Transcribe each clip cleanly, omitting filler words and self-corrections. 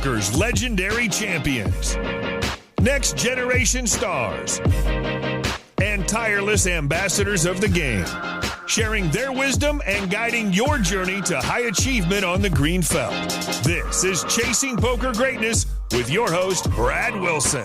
Poker's legendary champions, next generation stars, and tireless ambassadors of the game, sharing their wisdom and guiding your journey to high achievement on the green felt. This is Chasing Poker Greatness with your host, Brad Wilson.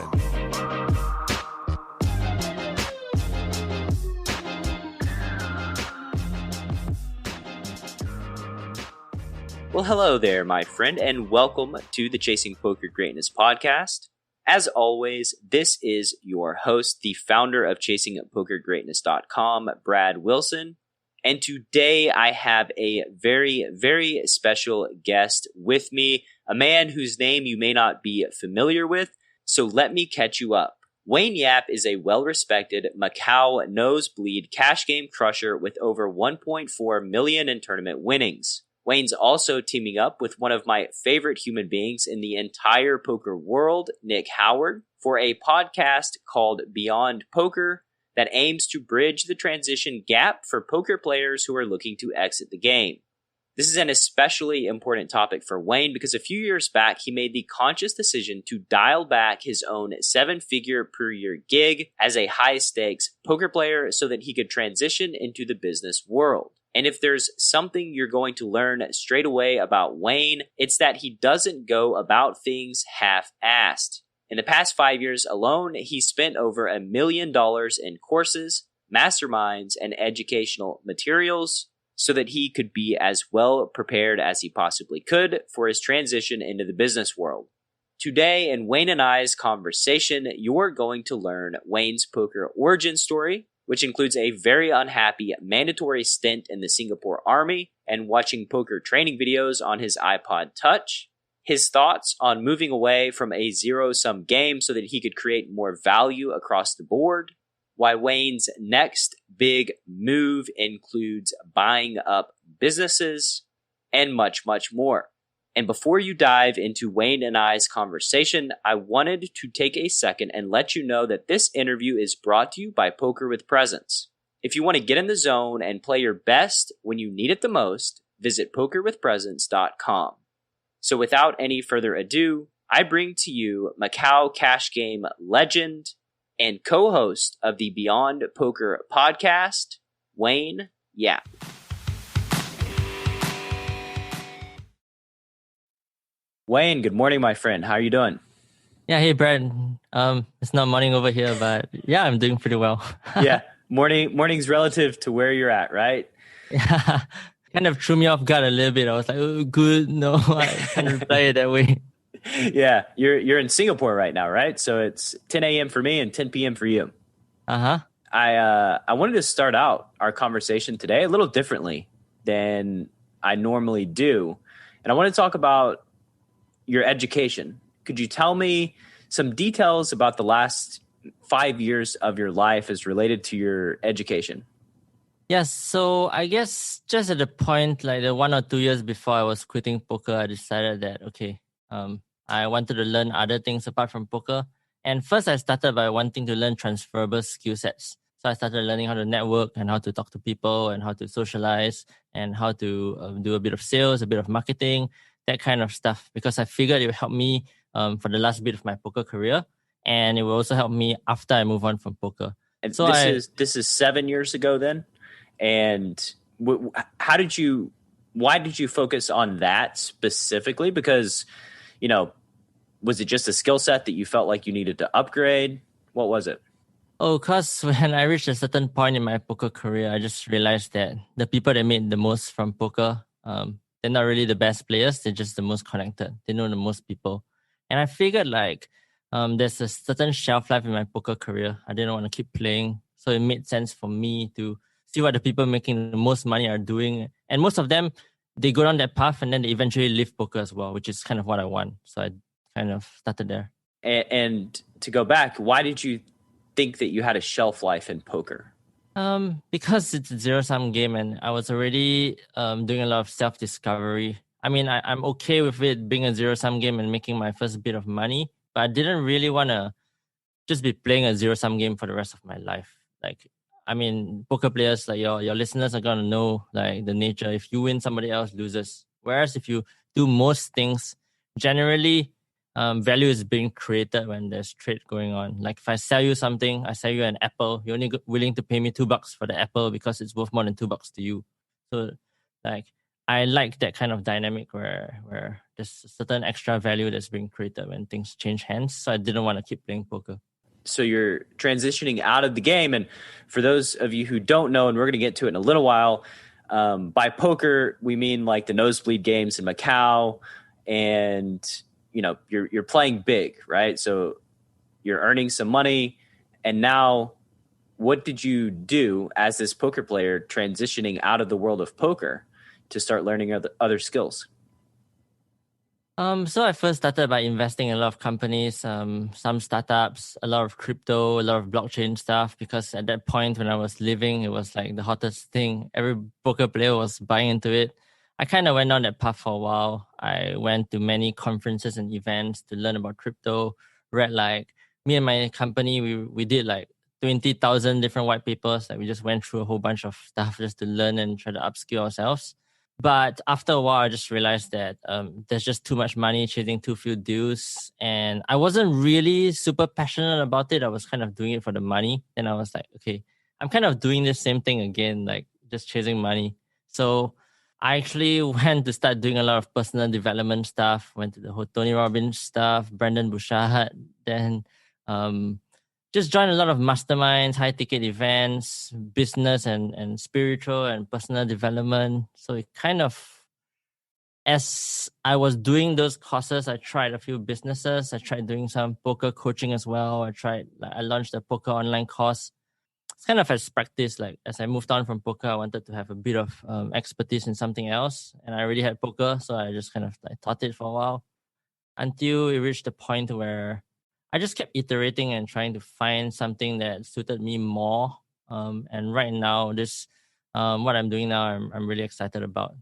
Well, hello there, my friend, and welcome to the Chasing Poker Greatness podcast. As always, this is your host, the founder of ChasingPokerGreatness.com, Brad Wilson. And today I have a very, very special guest with me, a man whose name you may not be familiar with, so let me catch you up. Wayne Yap is a well-respected Macau nosebleed cash game crusher with over 1.4 million in tournament winnings. Wayne's also teaming up with one of my favorite human beings in the entire poker world, Nick Howard, for a podcast called Beyond Poker that aims to bridge the transition gap for poker players who are looking to exit the game. This is an especially important topic for Wayne because a few years back, he made the conscious decision to dial back his own 7-figure per year gig as a high-stakes poker player so that he could transition into the business world. And if there's something you're going to learn straight away about Wayne, it's that he doesn't go about things half-assed. In the past 5 years alone, he spent over $1 million in courses, masterminds, and educational materials so that he could be as well prepared as he possibly could for his transition into the business world. Today, in Wayne and I's conversation, you're going to learn Wayne's poker origin story, which includes a very unhappy mandatory stint in the Singapore Army and watching poker training videos on his iPod Touch, his thoughts on moving away from a zero-sum game so that he could create more value across the board, why Wayne's next big move includes buying up businesses, and much, much more. And before you dive into Wayne and I's conversation, I wanted to take a second and let you know that this interview is brought to you by Poker with Presence. If you want to get in the zone and play your best when you need it the most, visit pokerwithpresence.com. So without any further ado, I bring to you Macau cash game legend and co-host of the Beyond Poker podcast, Wayne Yap. Wayne, good morning, my friend. How are you doing? Yeah, hey, Brad. It's not morning over here, but yeah, I'm doing pretty well. Yeah, morning's relative to where you're at, right? Yeah, kind of threw me off guard a little bit. I was like, oh, good. No, I can't reply it that way. Yeah, you're in Singapore right now, right? So it's 10 a.m. for me and 10 p.m. for you. Uh-huh. I wanted to start out our conversation today a little differently than I normally do. And I want to talk about your education. Could you tell me some details about the last 5 years of your life as related to your education? Yes, so I guess just at the point, like the 1 or 2 years before I was quitting poker, I decided that, okay, I wanted to learn other things apart from poker. And first I started by wanting to learn transferable skill sets. So I started learning how to network and how to talk to people and how to socialize and how to do a bit of sales, a bit of marketing, that kind of stuff, because I figured it would help me for the last bit of my poker career, and it will also help me after I move on from poker. And so this is 7 years ago then, and why did you focus on that specifically? Because, was it just a skill set that you felt like you needed to upgrade? What was it? Oh, because when I reached a certain point in my poker career, I just realized that the people that made the most from poker, they're not really the best players. They're just the most connected. They know the most people. And I figured there's a certain shelf life in my poker career. I didn't want to keep playing. So it made sense for me to see what the people making the most money are doing. And most of them, they go down that path and then they eventually leave poker as well, which is kind of what I want. So I kind of started there. And to go back, why did you think that you had a shelf life in poker? Because it's a zero-sum game and I was already doing a lot of self-discovery. I mean, I'm okay with it being a zero-sum game and making my first bit of money, but I didn't really want to just be playing a zero-sum game for the rest of my life. Poker players, like your listeners are going to know like the nature. If you win, somebody else loses. Whereas if you do most things, generally value is being created when there's trade going on. Like if I sell you something, I sell you an apple, you're only willing to pay me $2 for the apple because it's worth more than $2 to you. So like I like that kind of dynamic where there's a certain extra value that's being created when things change hands. So I didn't want to keep playing poker. So you're transitioning out of the game. And for those of you who don't know, and we're going to get to it in a little while, by poker, we mean like the nosebleed games in Macau, and you're playing big, right? So you're earning some money. And now what did you do as this poker player transitioning out of the world of poker to start learning other skills? So I first started by investing in a lot of companies, some startups, a lot of crypto, a lot of blockchain stuff, because at that point when I was living, it was like the hottest thing. Every poker player was buying into it. I kind of went on that path for a while. I went to many conferences and events to learn about crypto, read like me and my company, we did like 20,000 different white papers. Like we just went through a whole bunch of stuff just to learn and try to upskill ourselves. But after a while, I just realized that there's just too much money chasing too few deals. And I wasn't really super passionate about it. I was kind of doing it for the money. And I was like, okay, I'm kind of doing the same thing again, like just chasing money. So I actually went to start doing a lot of personal development stuff, went to the whole Tony Robbins stuff, Brandon Bouchard, then just joined a lot of masterminds, high ticket events, business and spiritual and personal development. So it kind of, as I was doing those courses, I tried a few businesses. I tried doing some poker coaching as well. I launched a poker online course. It's kind of as practice. Like as I moved on from poker, I wanted to have a bit of expertise in something else. And I already had poker. So I just kind of like taught it for a while until it reached the point where I just kept iterating and trying to find something that suited me more. And right now, this what I'm doing now, I'm really excited about.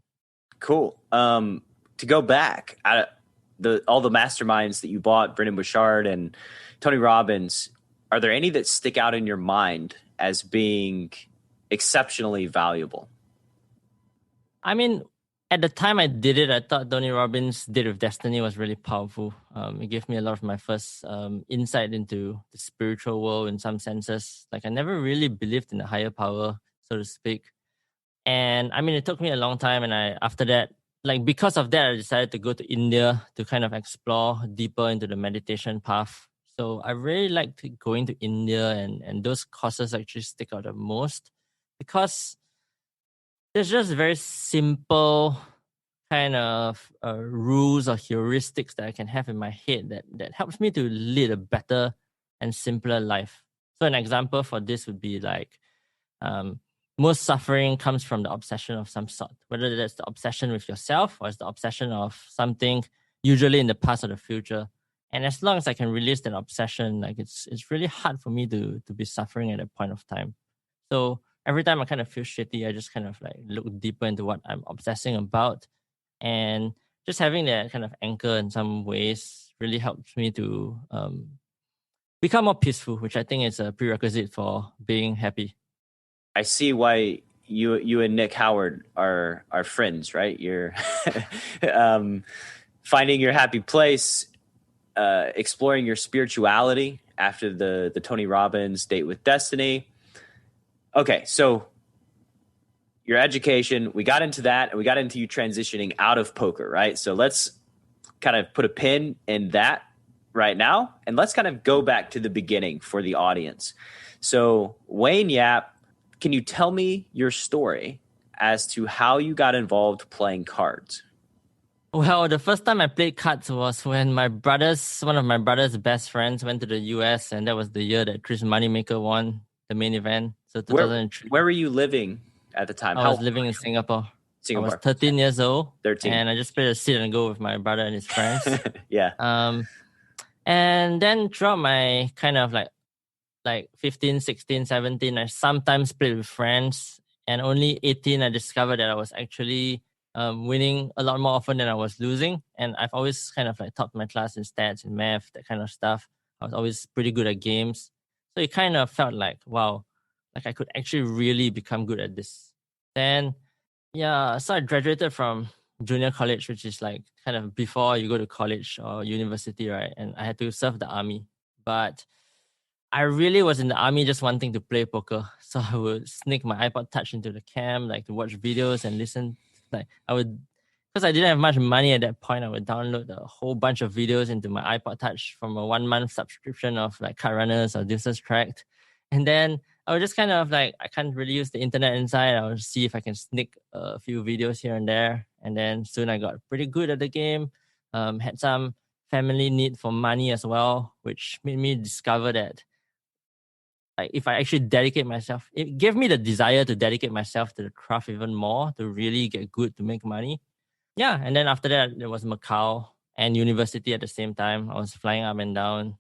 Cool. To go back, all the masterminds that you bought, Brendon Bouchard and Tony Robbins, are there any that stick out in your mind as being exceptionally valuable? I mean, at the time I did it, I thought Tony Robbins' Date with Destiny was really powerful. It gave me a lot of my first insight into the spiritual world in some senses. Like I never really believed in a higher power, so to speak. And I mean, it took me a long time. And after that, like because of that, I decided to go to India to kind of explore deeper into the meditation path. So I really liked going to India, and those courses actually stick out the most because there's just very simple kind of rules or heuristics that I can have in my head that helps me to lead a better and simpler life. So an example for this would be like most suffering comes from the obsession of some sort, whether that's the obsession with yourself or it's the obsession of something usually in the past or the future. And as long as I can release that obsession, like it's really hard for me to be suffering at a point of time. So every time I kind of feel shitty, I just kind of like look deeper into what I'm obsessing about. And just having that kind of anchor in some ways really helps me to become more peaceful, which I think is a prerequisite for being happy. I see why you and Nick Howard are friends, right? You're finding your happy place, exploring your spirituality after the Tony Robbins Date with Destiny. Okay, so your education, we got into that, and we got into you transitioning out of poker, right? So let's kind of put a pin in that right now, and let's kind of go back to the beginning for the audience. So Wayne Yap, can you tell me your story as to how you got involved playing cards? Well, the first time I played cards was when one of my brother's best friends went to the US, and that was the year that Chris Moneymaker won the main event. So 2003. Where were you living at the time? I was living in Singapore. I was 13 years old. 13. And I just played a sit and go with my brother and his friends. Yeah. And then throughout my kind of like 15, 16, 17, I sometimes played with friends. And only 18, I discovered that I was actually winning a lot more often than I was losing. And I've always kind of like topped my class in stats and math, that kind of stuff. I was always pretty good at games. So it kind of felt like, wow, like I could actually really become good at this. Then, yeah, so I graduated from junior college, which is like kind of before you go to college or university, right? And I had to serve the army. But I really was in the army just wanting to play poker. So I would sneak my iPod Touch into the camp, like to watch videos and listen. Like I would, because I didn't have much money at that point, I would download a whole bunch of videos into my iPod Touch from a 1 month subscription of like Card Runners or Deuces Tracked. And then I would just kind of like, I can't really use the internet inside. I would see if I can sneak a few videos here and there. And then soon I got pretty good at the game. Had some family need for money as well, which made me discover that like if I actually dedicate myself, it gave me the desire to dedicate myself to the craft even more, to really get good, to make money. Yeah, and then after that, there was Macau and university at the same time. I was flying up and down,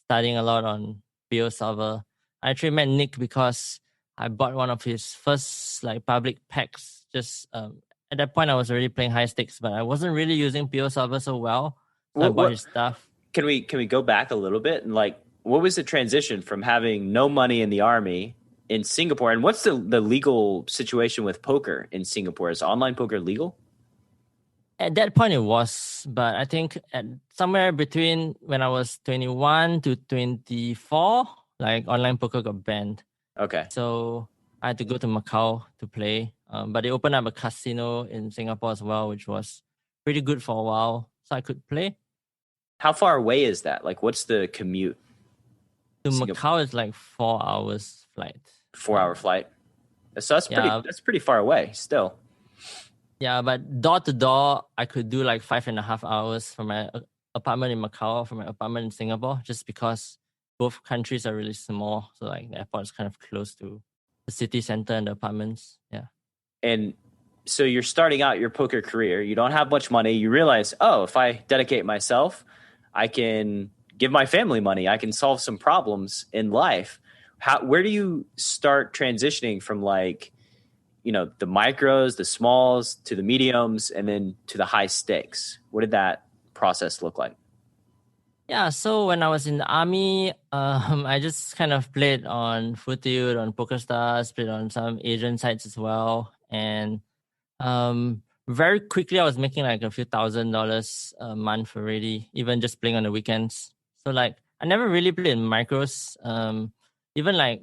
studying a lot on PO Solver. I actually met Nick because I bought one of his first like public packs. Just at that point, I was already playing high stakes, but I wasn't really using PO Solver so well. So I bought his stuff. Can we go back a little bit and like, what was the transition from having no money in the army in Singapore? And what's the legal situation with poker in Singapore? Is online poker legal? At that point, it was, but I think at somewhere between when I was 21 to 24, like online poker got banned. Okay. So I had to go to Macau to play. But they opened up a casino in Singapore as well, which was pretty good for a while. So I could play. How far away is that? Like, what's the commute? To Macau is like 4 hours flight. 4-hour flight. So that's pretty far away still. Yeah, but door to door, I could do like 5.5 hours from my apartment in Macau, from my apartment in Singapore, just because both countries are really small. So like the airport is kind of close to the city center and the apartments. Yeah. And so you're starting out your poker career. You don't have much money. You realize, oh, if I dedicate myself, I can give my family money. I can solve some problems in life. Where do you start transitioning from like, you know, the micros, the smalls to the mediums and then to the high stakes? What did that process look like? Yeah, so when I was in the army, I just kind of played on Footiud, on PokerStars, played on some Asian sites as well. And very quickly, I was making like a few $1,000s a month already, even just playing on the weekends. So like, I never really played in micros. Even like,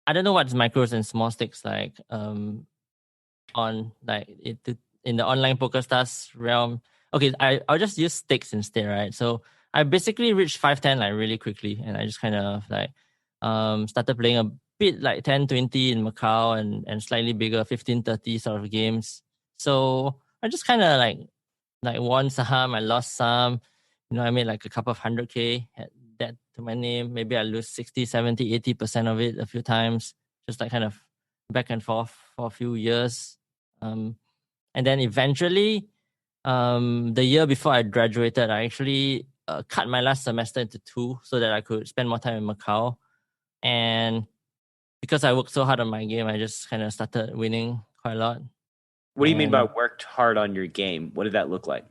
I don't know what's micros and small stakes like on like in the online PokerStars realm. Okay, I'll just use stakes instead, right? So I basically reached 510 like really quickly, and I just kind of like started playing a bit like 10-20 in Macau and slightly bigger 15-30 sort of games. So I just kind of like won some, I lost some. You know, I made like a couple of 100K, had that to my name. Maybe I lose 60, 70, 80% of it a few times, just like kind of back and forth for a few years. And then eventually, the year before I graduated, I actually cut my last semester into 2 so that I could spend more time in Macau. And because I worked so hard on my game, I just kind of started winning quite a lot. What do you mean by worked hard on your game? What did that look like?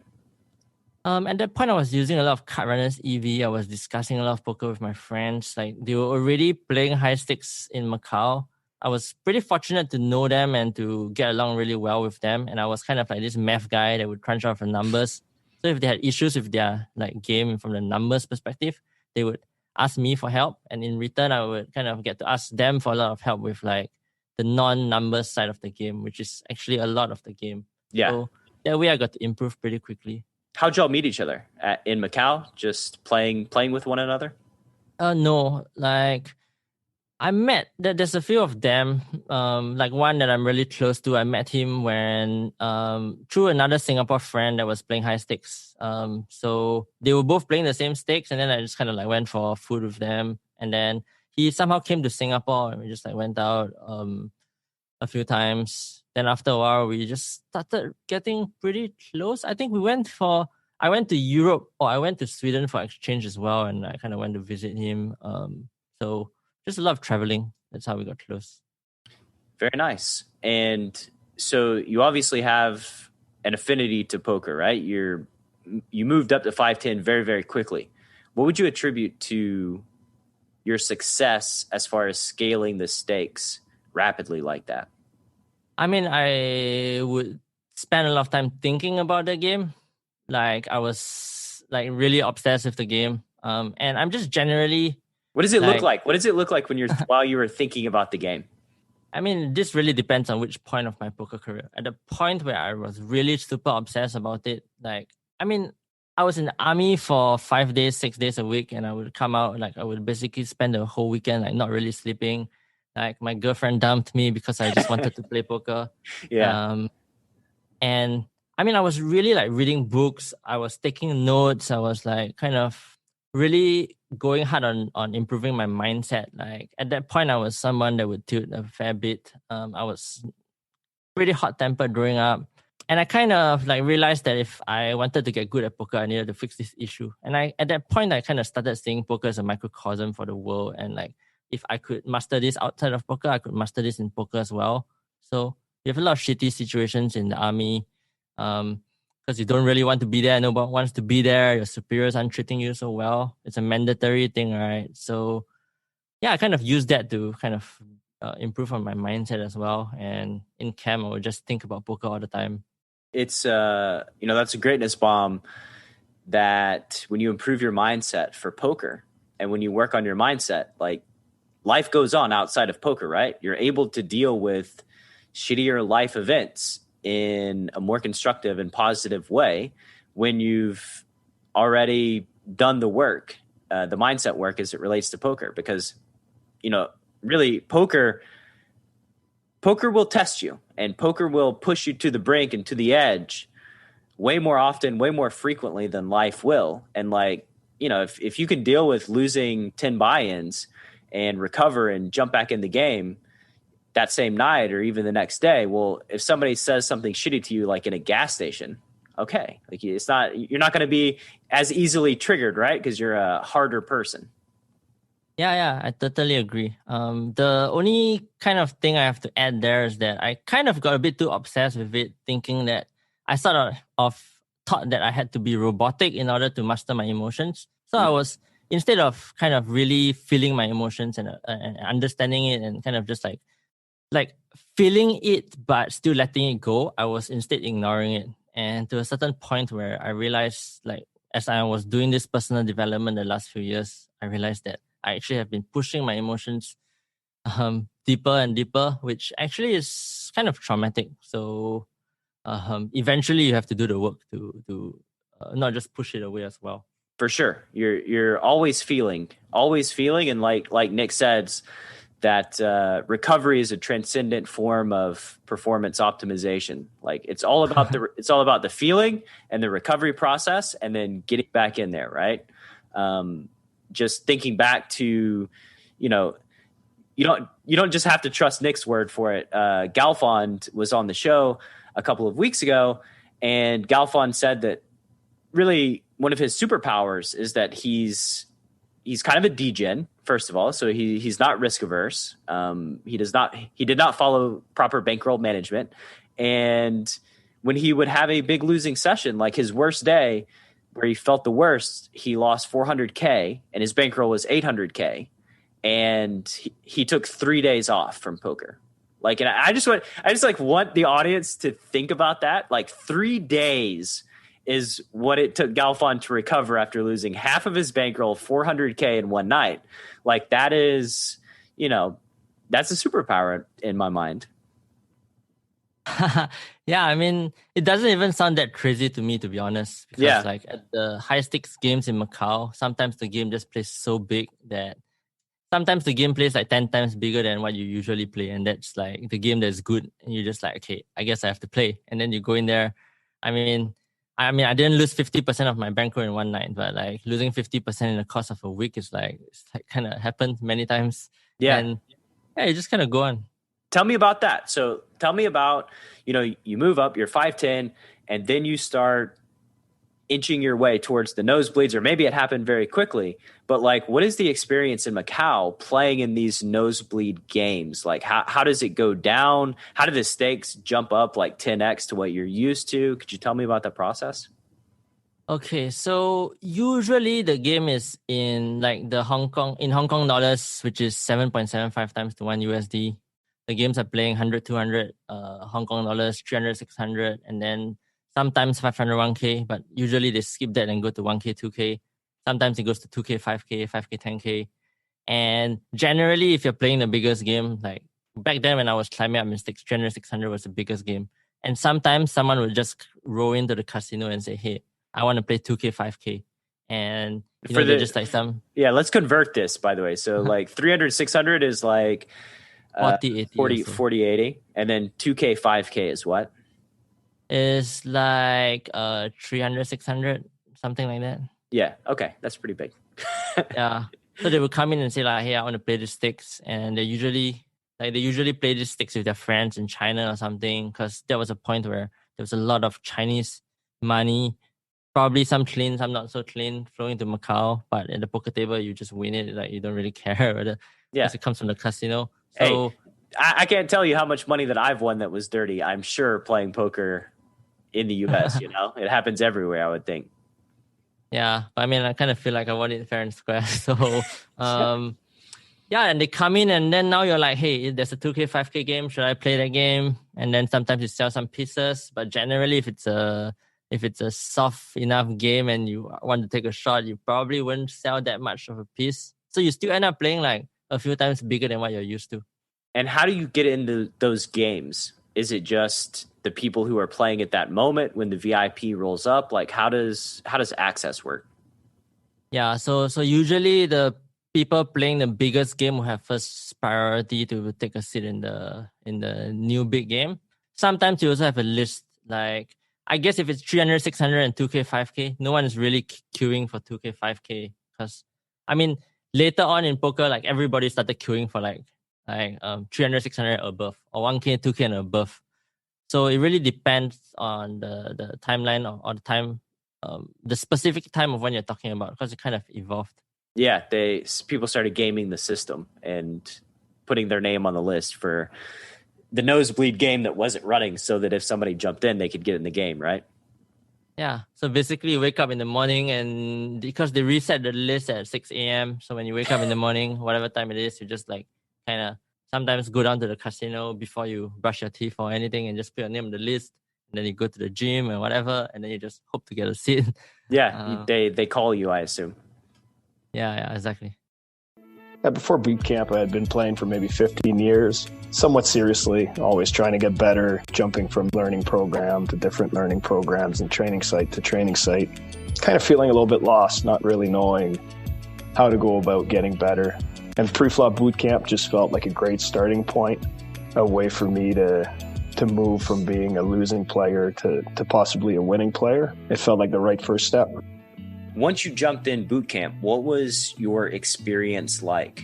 At that point, I was using a lot of Card Runners EV. I was discussing a lot of poker with my friends. Like they were already playing high stakes in Macau. I was pretty fortunate to know them and to get along really well with them. And I was kind of like this math guy that would crunch out the numbers. So if they had issues with their like game from the numbers perspective, they would ask me for help. And in return, I would kind of get to ask them for a lot of help with like the non-numbers side of the game, which is actually a lot of the game. Yeah. So that way I got to improve pretty quickly. How'd y'all meet each other in Macau? Just playing with one another? No, like I met there's a few of them. Like one that I'm really close to. I met him when through another Singapore friend that was playing high stakes. So they were both playing the same stakes, and then I just kind of like went for food with them. And then he somehow came to Singapore, and we just like went out a few times. Then after a while, we just started getting pretty close. I think I went to Europe, or I went to Sweden for exchange as well, and I kind of went to visit him. So just a lot of traveling. That's how we got close. Very nice. And so you obviously have an affinity to poker, right? You moved up to 510 very, very quickly. What would you attribute to your success as far as scaling the stakes rapidly like that? I mean, I would spent a lot of time thinking about the game. Like I was like really obsessed with the game. And I'm just generally. What does it look like? What does it look like when you're while you were thinking about the game? I mean, this really depends on which point of my poker career. At the point where I was really super obsessed about it, I was in the army for 5 days, 6 days a week, and I would come out, I would basically spend the whole weekend, not really sleeping. Like, my girlfriend dumped me because I just wanted to play poker. Yeah. And I was really reading books. I was taking notes. I was kind of really going hard on improving my mindset. Like at that point, I was someone that would tilt a fair bit. I was pretty hot-tempered growing up. And I kind of realized that if I wanted to get good at poker, I needed to fix this issue. And at that point, I kind of started seeing poker as a microcosm for the world. And if I could master this outside of poker, I could master this in poker as well. So you have a lot of shitty situations in the army because you don't really want to be there. Nobody wants to be there. Your superiors aren't treating you so well. It's a mandatory thing, right? So yeah, I kind of used that to kind of improve on my mindset as well. And in camp, I would just think about poker all the time. It's that's a greatness bomb that when you improve your mindset for poker and when you work on your mindset, life goes on outside of poker, right? You're able to deal with shittier life events in a more constructive and positive way when you've already done the work, the mindset work as it relates to poker, because really poker will test you, and poker will push you to the brink and to the edge way more often, way more frequently than life will. And if you can deal with losing 10 buy-ins and recover and jump back in the game that same night or even the next day, well, if somebody says something shitty to you, like in a gas station, okay, you're not going to be as easily triggered, right? Because you're a harder person. Yeah, I totally agree. The only kind of thing I have to add there is that I kind of got a bit too obsessed with it, thinking that I sort of thought that I had to be robotic in order to master my emotions. So I was, instead of kind of really feeling my emotions and understanding it and kind of just like feeling it but still letting it go, I was instead ignoring it. And to a certain point where I realized, as I was doing this personal development the last few years, I realized that I actually have been pushing my emotions deeper and deeper, which actually is kind of traumatic. So eventually you have to do the work to not just push it away as well. For sure. You're always feeling, and like Nick says, that recovery is a transcendent form of performance optimization. It's all about the feeling and the recovery process, and then getting back in there, right? Just thinking back to, you don't just have to trust Nick's word for it. Galfond was on the show a couple of weeks ago, and Galfond said that really one of his superpowers is that he's kind of a degen, first of all. So he's not risk averse. He did not follow proper bankroll management. And when he would have a big losing session, like his worst day where he felt the worst, he lost $400K and his bankroll was $800K. And he took 3 days off from poker. And I just want the audience to think about that. 3 days is what it took Galfond to recover after losing half of his bankroll, $400K in one night. That is, that's a superpower in my mind. Yeah, it doesn't even sound that crazy to me, to be honest. Because at the high stakes games in Macau, sometimes the game just plays so big that sometimes the game plays 10 times bigger than what you usually play. And that's the game that's good. And you're just okay, I guess I have to play. And then you go in there. I didn't lose 50% of my bankroll in one night, but losing 50% in the course of a week is kind of happened many times. Yeah. And yeah, you just kind of go on. Tell me about that. So tell me about, you move up, you're 5'10", and then you start inching your way towards the nosebleeds, or maybe it happened very quickly. But what is the experience in Macau playing in these nosebleed games? How does it go down? How do the stakes jump up 10x to what you're used to? Could you tell me about the process? Okay, so usually the game is in Hong Kong dollars, which is 7.75 times to 1 USD. the games are playing 100, 200 Hong Kong dollars, 300, 600, and then sometimes 500, 1K, but usually they skip that and go to 1K, 2K. Sometimes it goes to 2K, 5K, 5K, 10K. And generally, if you're playing the biggest game, like back then when I was climbing up in stakes, 300, 600 was the biggest game. And sometimes someone would just roll into the casino and say, hey, I want to play 2K, 5K. And they're just like some... Yeah, let's convert this, by the way. So like 300, 600 is like 40, 80. 40, 80. And then 2K, 5K is what? Is like 300, 600, something like that. Yeah, okay. That's pretty big. Yeah. So they would come in and say like, hey, I want to play the sticks. And they usually play the sticks with their friends in China or something, because there was a point where there was a lot of Chinese money, probably some clean, some not so clean, flowing to Macau. But at the poker table, you just win it. Like you don't really care whether because it comes from the casino. So hey, I can't tell you how much money that I've won that was dirty. I'm sure playing poker in the US, it happens everywhere, I would think. Yeah, but I mean, I kind of feel like I won it fair and square. So, yeah, and they come in and then now you're like, hey, there's a 2K, 5K game. Should I play that game? And then sometimes you sell some pieces. But generally, if it's a soft enough game and you want to take a shot, you probably wouldn't sell that much of a piece. So you still end up playing like a few times bigger than what you're used to. And how do you get into those games? Is it just the people who are playing at that moment when the VIP rolls up? Like how does access work? Yeah, so usually the people playing the biggest game will have first priority to take a seat in the new big game. Sometimes you also have a list. Like I guess if it's 300, 600 and 2K, 5K, no one is really queuing for 2K, 5K, because I mean later on in poker, like everybody started queuing for like 300, 600 above, or 1K, 2K and above. So it really depends on the timeline or the time, the specific time of when you're talking about, because it kind of evolved. Yeah, people started gaming the system and putting their name on the list for the nosebleed game that wasn't running, so that if somebody jumped in, they could get in the game, right? Yeah. So basically, you wake up in the morning, and because they reset the list at 6 a.m., so when you wake up in the morning, whatever time it is, you just like kind of sometimes go down to the casino before you brush your teeth or anything and just put your name on the list. And then you go to the gym and whatever, and then you just hope to get a seat. Yeah, they call you, I assume. Yeah, exactly. Before boot camp, I had been playing for maybe 15 years, somewhat seriously, always trying to get better, jumping from learning program to different learning programs and training site to training site. Kind of feeling a little bit lost, not really knowing how to go about getting better. And pre-flop boot camp just felt like a great starting point, a way for me to move from being a losing player to possibly a winning player. It felt like the right first step. Once you jumped in boot camp, what was your experience like?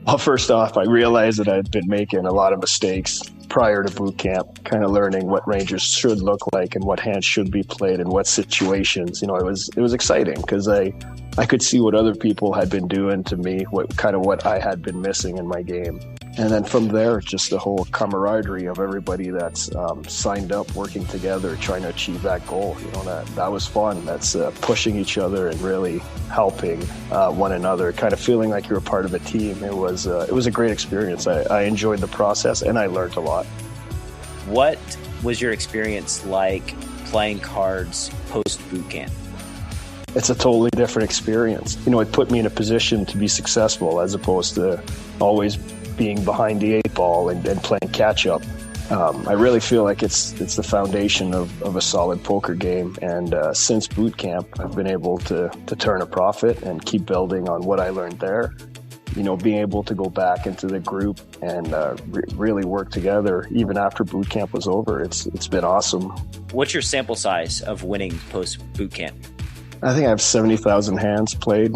Well, first off, I realized that I'd been making a lot of mistakes prior to boot camp, kind of learning what ranges should look like and what hands should be played in what situations. It was exciting because I could see what other people had been doing to me, what I had been missing in my game. And then from there, just the whole camaraderie of everybody that's signed up, working together, trying to achieve that goal. That was fun. That's pushing each other and really helping one another, kind of feeling like you're a part of a team. It was a great experience. I enjoyed the process and I learned a lot. What was your experience like playing cards post boot camp? It's a totally different experience. It put me in a position to be successful as opposed to always being behind the eight ball and playing catch up. I really feel like it's the foundation of a solid poker game. And since boot camp, I've been able to turn a profit and keep building on what I learned there. Being able to go back into the group and really work together even after boot camp was over. It's been awesome. What's your sample size of winning post boot camp? I think I have 70,000 hands played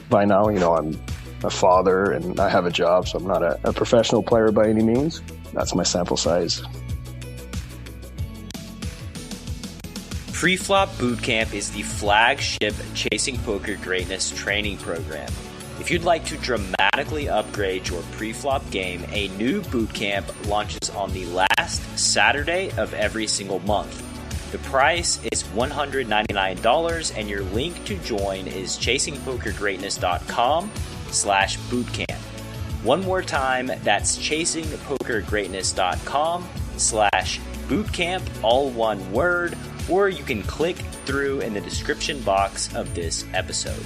by now. I'm a father and I have a job, so I'm not a professional player by any means. That's my sample size. Pre-flop Bootcamp is the flagship Chasing Poker Greatness training program. If you'd like to dramatically upgrade your pre-flop game, a new bootcamp launches on the last Saturday of every single month. The price is $199 and your link to join is chasingpokergreatness.com/bootcamp. One more time, that's chasingpokergreatness.com/bootcamp, all one word, or you can click through in the description box of this episode.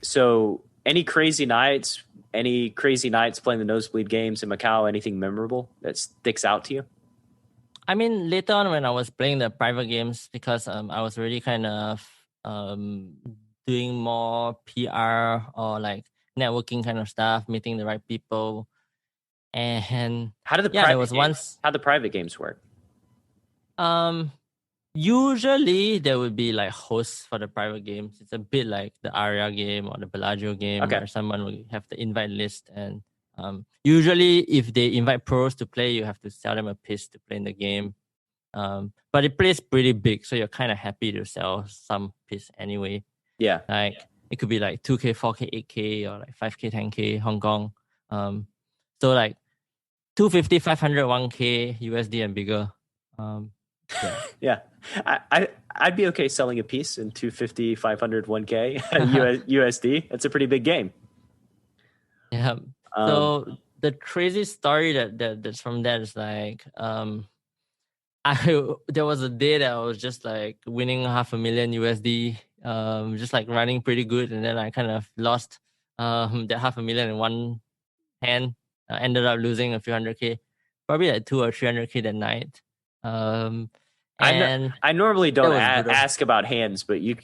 So, any crazy nights playing the nosebleed games in Macau? Anything memorable that sticks out to you? I mean, later on when I was playing the private games, because I was already kind of doing more PR or like networking kind of stuff, meeting the right people. And How the private games work? Usually there would be like hosts for the private games. It's a bit like the Aria game or the Bellagio game, where someone will have the invite list, and usually if they invite pros to play, you have to sell them a piece to play in the game. But it plays pretty big, so you're kind of happy to sell some piece anyway. Yeah. Like it could be like 2K, 4K, 8K, or like 5K, 10K Hong Kong. So like 250, 500, 1K USD and bigger. Yeah. I'd be okay selling a piece in 250, 500, 1K USD. That's a pretty big game. Yeah. So the crazy story that's from that is like, there was a day that I was just like winning $500,000 USD, just like running pretty good, and then I kind of lost that $500,000 in one hand. I ended up losing a few $100K, probably like 200 or 300K that night. I normally don't ask about hands, but we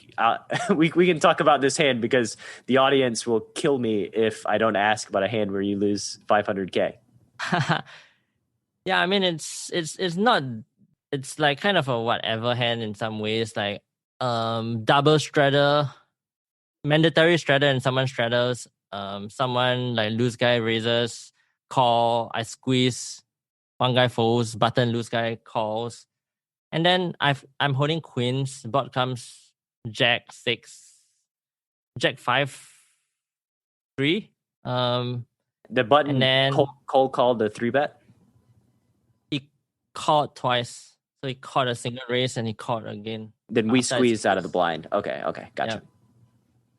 can talk about this hand because the audience will kill me if I don't ask about a hand where you lose 500K. Yeah, I mean it's not. It's like kind of a whatever hand in some ways, like double straddle, mandatory straddle, and someone straddles. Someone like loose guy raises, call, I squeeze, one guy folds, button, loose guy calls. And then I'm holding queens. Board comes Jack 6, Jack 5, 3. The button and then Cole called the 3-bet. He called twice, so he called a single raise and he called again. Then we squeezed out of the blind. Okay, gotcha. Yeah.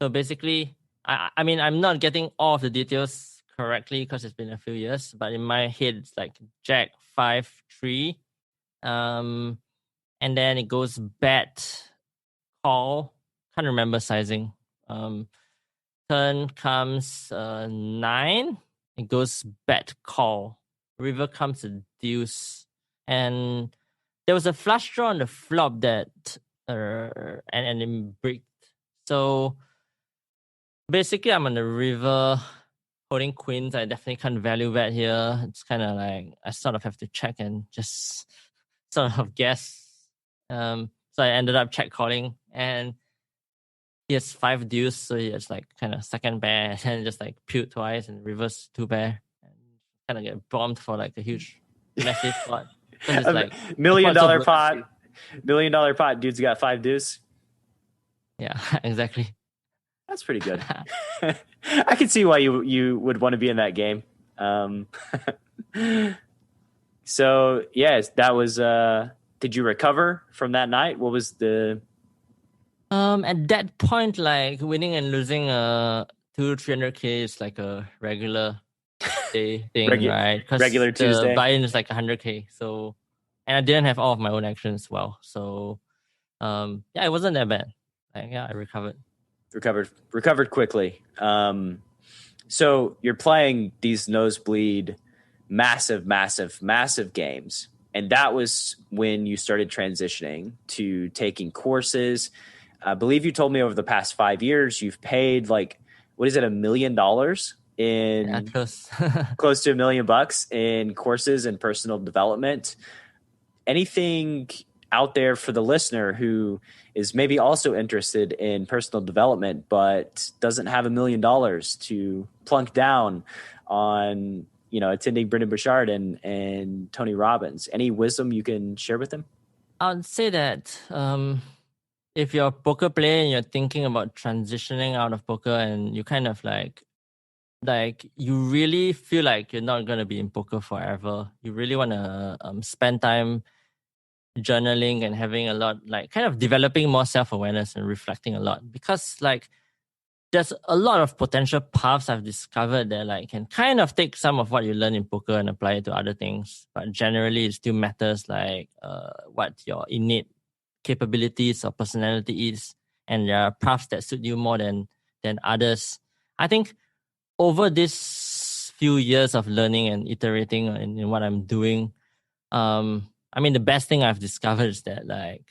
So basically, I mean I'm not getting all of the details correctly because it's been a few years, but in my head it's like Jack 5, 3. And then it goes bet, call. Can't remember sizing. Turn comes 9. It goes bet, call. River comes a deuce. And there was a flush draw on the flop that and it bricked. So basically I'm on the river holding queens. I definitely can't value bet here. It's kind of like I sort of have to check and just sort of guess. So I ended up check calling, and he has 5 deuce, so he has like kind of second pair and just like pewed twice and reverse 2 pair and kind of get bombed for like a huge massive pot. It's like $1 million pot. $1 million pot. Dude's got 5 deuce. Yeah, exactly. That's pretty good. I can see why you would want to be in that game. So yes, that was. Did you recover from that night? What was the? At that point, like winning and losing 200-300K is like a regular day thing, right? Regular Tuesday. The buy-in is like 100K. So, and I didn't have all of my own actions as well. So, yeah, it wasn't that bad. Like, yeah, I recovered. Recovered quickly. So you're playing these nosebleed, massive games. And that was when you started transitioning to taking courses. I believe you told me over the past 5 years, you've paid like, what is it, $1 million in close to $1 million in courses and personal development. Anything out there for the listener who is maybe also interested in personal development, but doesn't have $1 million to plunk down on, attending Brendan Burchard and Tony Robbins? Any wisdom you can share with them? I'd say that if you're a poker player and you're thinking about transitioning out of poker and you kind of like you really feel like you're not going to be in poker forever, you really want to spend time journaling and having a lot, like kind of developing more self-awareness and reflecting a lot, because like there's a lot of potential paths I've discovered that like can kind of take some of what you learn in poker and apply it to other things. But generally, it still matters like what your innate capabilities or personality is, and there are paths that suit you more than others. I think over this few years of learning and iterating in what I'm doing, I mean, the best thing I've discovered is that like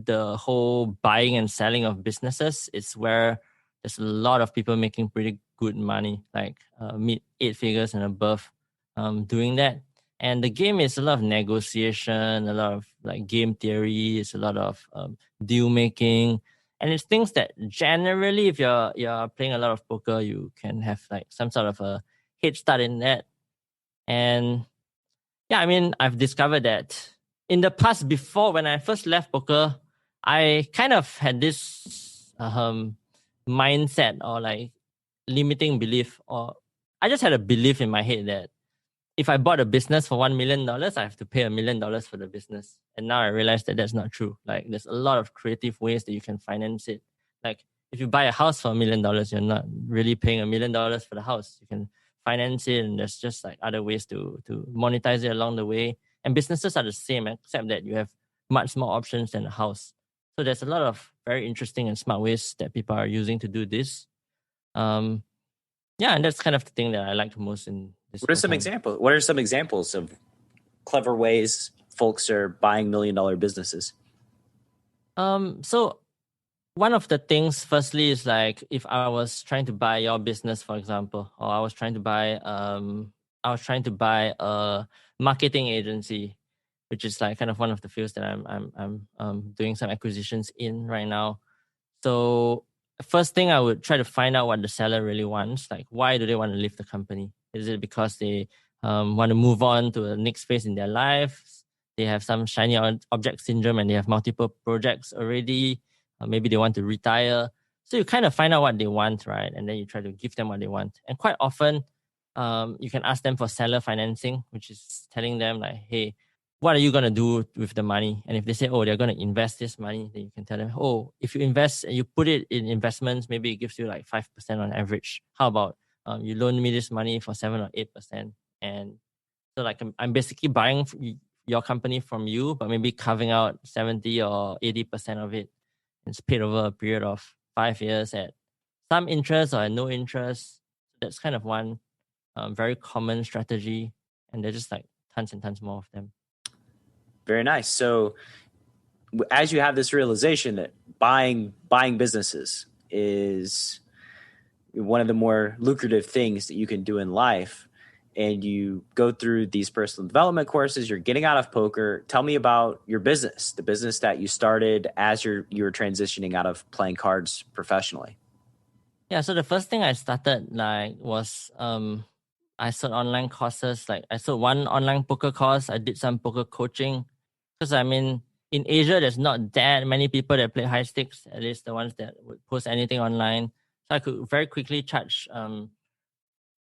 the whole buying and selling of businesses is where there's a lot of people making pretty good money, like mid 8 figures and above, doing that. And the game is a lot of negotiation, a lot of like game theory, it's a lot of deal making, and it's things that generally, if you're playing a lot of poker, you can have like some sort of a head start in that. And yeah, I mean, I've discovered that in the past, before when I first left poker, I kind of had this mindset or like limiting belief, or I just had a belief in my head that if I bought a business for $1 million, I have to pay $1 million for the business. And now I realize that that's not true. Like there's a lot of creative ways that you can finance it. Like if you buy a house for $1 million, you're not really paying $1 million for the house. You can finance it, and there's just like other ways to monetize it along the way. And businesses are the same, except that you have much more options than a house. So there's a lot of very interesting and smart ways that people are using to do this. Yeah, and that's kind of the thing that I like most in this. What are some examples? What are some examples of clever ways folks are buying $1 million businesses? So one of the things, firstly, is like if I was trying to buy your business, for example, or I was trying to buy a marketing agency, which is like kind of one of the fields that I'm doing some acquisitions in right now. So first thing, I would try to find out what the seller really wants. Like, why do they want to leave the company? Is it because they want to move on to the next phase in their lives? They have some shiny object syndrome and they have multiple projects already. Maybe they want to retire. So you kind of find out what they want, right? And then you try to give them what they want. And quite often, you can ask them for seller financing, which is telling them like, hey, what are you going to do with the money? And if they say, oh, they're going to invest this money, then you can tell them, oh, if you invest and you put it in investments, maybe it gives you like 5% on average. How about you loan me this money for 7 or 8%? And so like I'm basically buying your company from you, but maybe carving out 70 or 80% of it. It's paid over a period of 5 years at some interest or at no interest. That's kind of one very common strategy. And there's just like tons and tons more of them. Very nice. So as you have this realization that buying businesses is one of the more lucrative things that you can do in life, and you go through these personal development courses, you're getting out of poker. Tell me about your business, the business that you started as you were transitioning out of playing cards professionally. Yeah, so the first thing I started was I sold online courses. Like I sold one online poker course. I did some poker coaching. Because I mean, in Asia, there's not that many people that play high stakes, at least the ones that would post anything online. So I could very quickly charge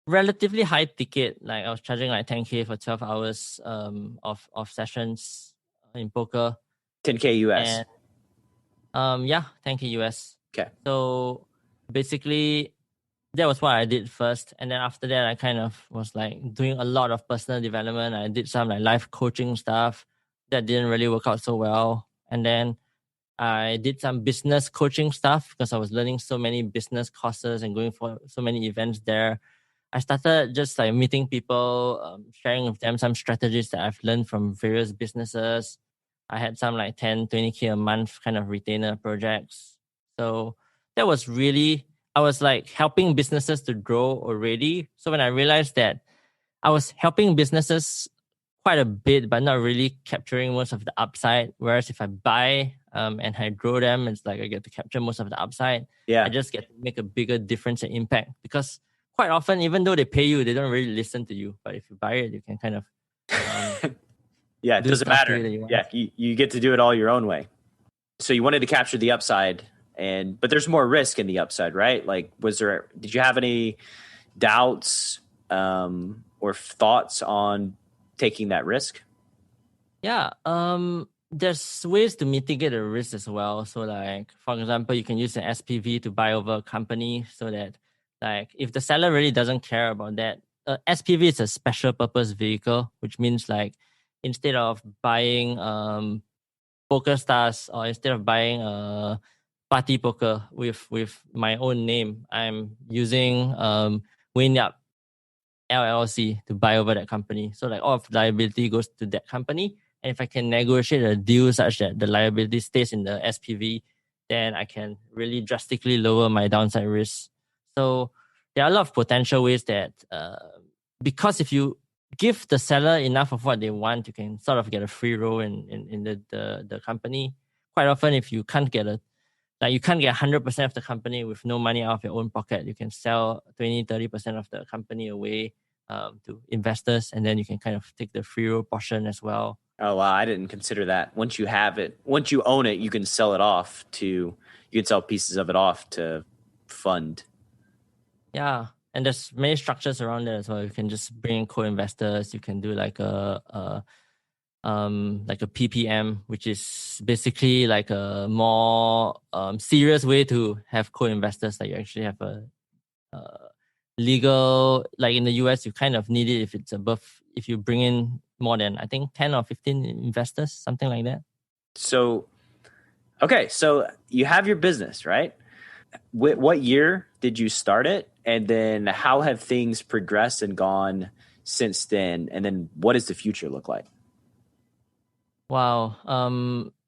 relatively high ticket. Like I was charging like 10K for 12 hours of sessions in poker. 10K US. And, yeah, 10K US. Okay. So basically, that was what I did first. And then after that, I kind of was like doing a lot of personal development. I did some like life coaching stuff that didn't really work out so well. And then I did some business coaching stuff because I was learning so many business courses and going for so many events there. I started just like meeting people, sharing with them some strategies that I've learned from various businesses. I had some like 10, 20K a month kind of retainer projects. So that was really, I was like helping businesses to grow already. So when I realized that I was helping businesses quite a bit, but not really capturing most of the upside. Whereas if I buy and I grow them, it's like I get to capture most of the upside. Yeah. I just get to make a bigger difference and impact, because quite often, even though they pay you, they don't really listen to you. But if you buy it, you can kind of yeah, it doesn't matter. Yeah, you get to do it all your own way. So you wanted to capture the upside, but there's more risk in the upside, right? Like, did you have any doubts or thoughts on taking that risk? Yeah. there's ways to mitigate the risk as well. So like, for example, you can use an SPV to buy over a company so that like if the seller really doesn't care about that, SPV is a special purpose vehicle, which means like instead of buying poker stars or instead of buying party poker with my own name, I'm using Win Yap LLC to buy over that company. So like all of the liability goes to that company. And if I can negotiate a deal such that the liability stays in the SPV, then I can really drastically lower my downside risk. So there are a lot of potential ways that because if you give the seller enough of what they want, you can sort of get a free roll in the company. Quite often, if you can't get you can't get 100% of the company with no money out of your own pocket. You can sell 20-30% of the company away to investors, and then you can kind of take the free roll portion as well. Oh, wow. I didn't consider that. Once you have it, once you own it, you can sell it off you can sell pieces of it off to fund. Yeah. And there's many structures around that as well. You can just bring in co-investors. You can do like a PPM, which is basically like a more serious way to have co-investors. Like you actually have a legal, like in the US, you kind of need it if it's above, if you bring in more than, I think, 10 or 15 investors, something like that. So, okay. So you have your business, right? What year did you start it? And then how have things progressed and gone since then? And then what does the future look like? Wow.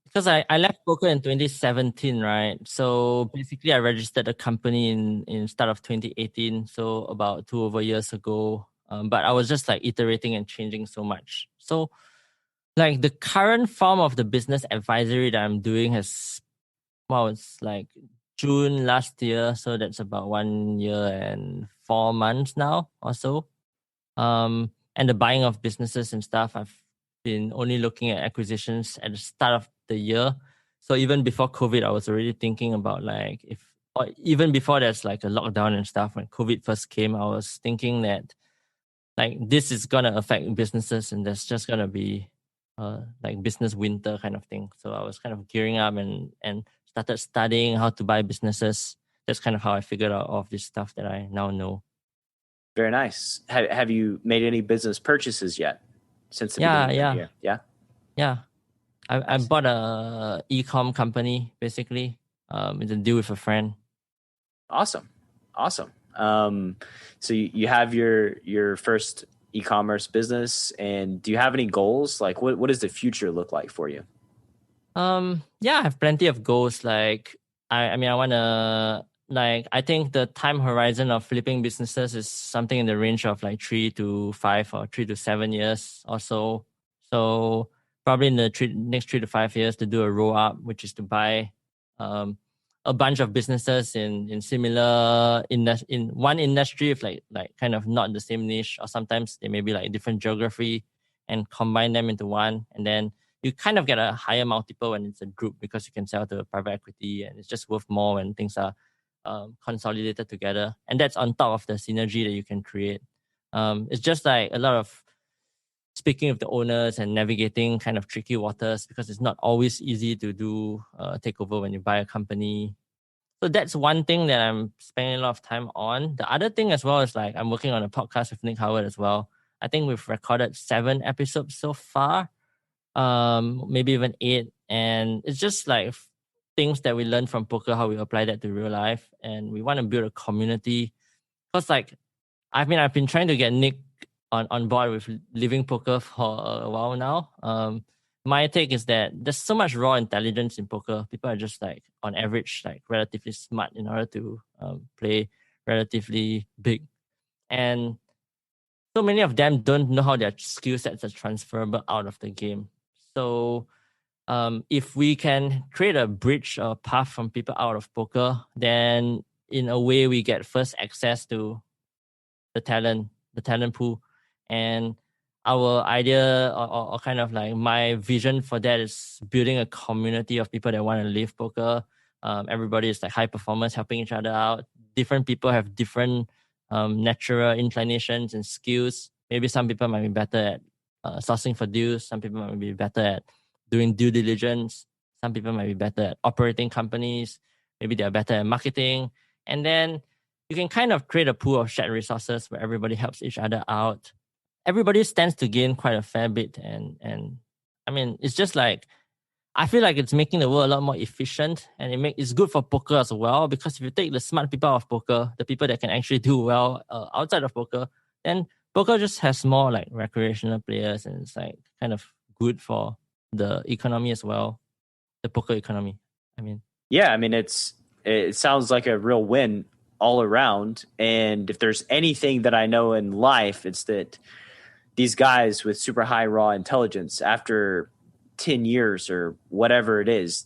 Because I left poker in 2017, right? So basically I registered a company in start of 2018. So about 2 over years ago. But I was just like iterating and changing so much. So like the current form of the business advisory that I'm doing it's like June last year. So that's about 1 year and 4 months now or so. And the buying of businesses and stuff, I've been only looking at acquisitions at the start of the year. So even before COVID, I was already thinking about or even before there's like a lockdown and stuff, when COVID first came, I was thinking that like this is going to affect businesses and there's just going to be like business winter kind of thing. So I was kind of gearing up and started studying how to buy businesses. That's kind of how I figured out all of this stuff that I now know. Very nice. Have you made any business purchases yet since the beginning of the year? Yeah. I bought a e-com company, basically. It's a deal with a friend. Awesome. So you have your first e-commerce business, and do you have any goals? Like what does the future look like for you? Yeah, I have plenty of goals. Like I mean, I want to I think the time horizon of flipping businesses is something in the range of like 3 to 5 or 3 to 7 years or so. So probably in the next 3 to 5 years to do a roll up, which is to buy a bunch of businesses in similar in one industry, if like kind of not the same niche, or sometimes they may be like different geography, and combine them into one, and then you kind of get a higher multiple when it's a group because you can sell to private equity and it's just worth more when things are consolidated together. And that's on top of the synergy that you can create. It's just like a lot of speaking with the owners and navigating kind of tricky waters because it's not always easy to do takeover when you buy a company. So that's one thing that I'm spending a lot of time on. The other thing as well is like I'm working on a podcast with Nick Howard as well. I think we've recorded 7 episodes so far, maybe even 8. And it's just like things that we learned from poker, how we apply that to real life. And we want to build a community. Because like, I've been trying to get Nick on board with Living Poker for a while now. My take is that there's so much raw intelligence in poker. People are just like, on average, like relatively smart in order to play relatively big. And so many of them don't know how their skill sets are transferable out of the game. So if we can create a bridge or path from people out of poker, then in a way we get first access to the talent pool. And our idea or kind of like my vision for that is building a community of people that want to live poker. Everybody is like high performers helping each other out. Different people have different natural inclinations and skills. Maybe some people might be better at sourcing for deals. Some people might be better at doing due diligence. Some people might be better at operating companies. Maybe they're better at marketing. And then you can kind of create a pool of shared resources where everybody helps each other out. Everybody stands to gain quite a fair bit. And I mean, it's just like, I feel like it's making the world a lot more efficient, and it's good for poker as well, because if you take the smart people out of poker, the people that can actually do well outside of poker, then poker just has more like recreational players, and it's like kind of good for the economy as well, the poker economy. I mean, yeah, I mean it sounds like a real win all around. And if there's anything that I know in life, it's that these guys with super high raw intelligence, after 10 years or whatever it is,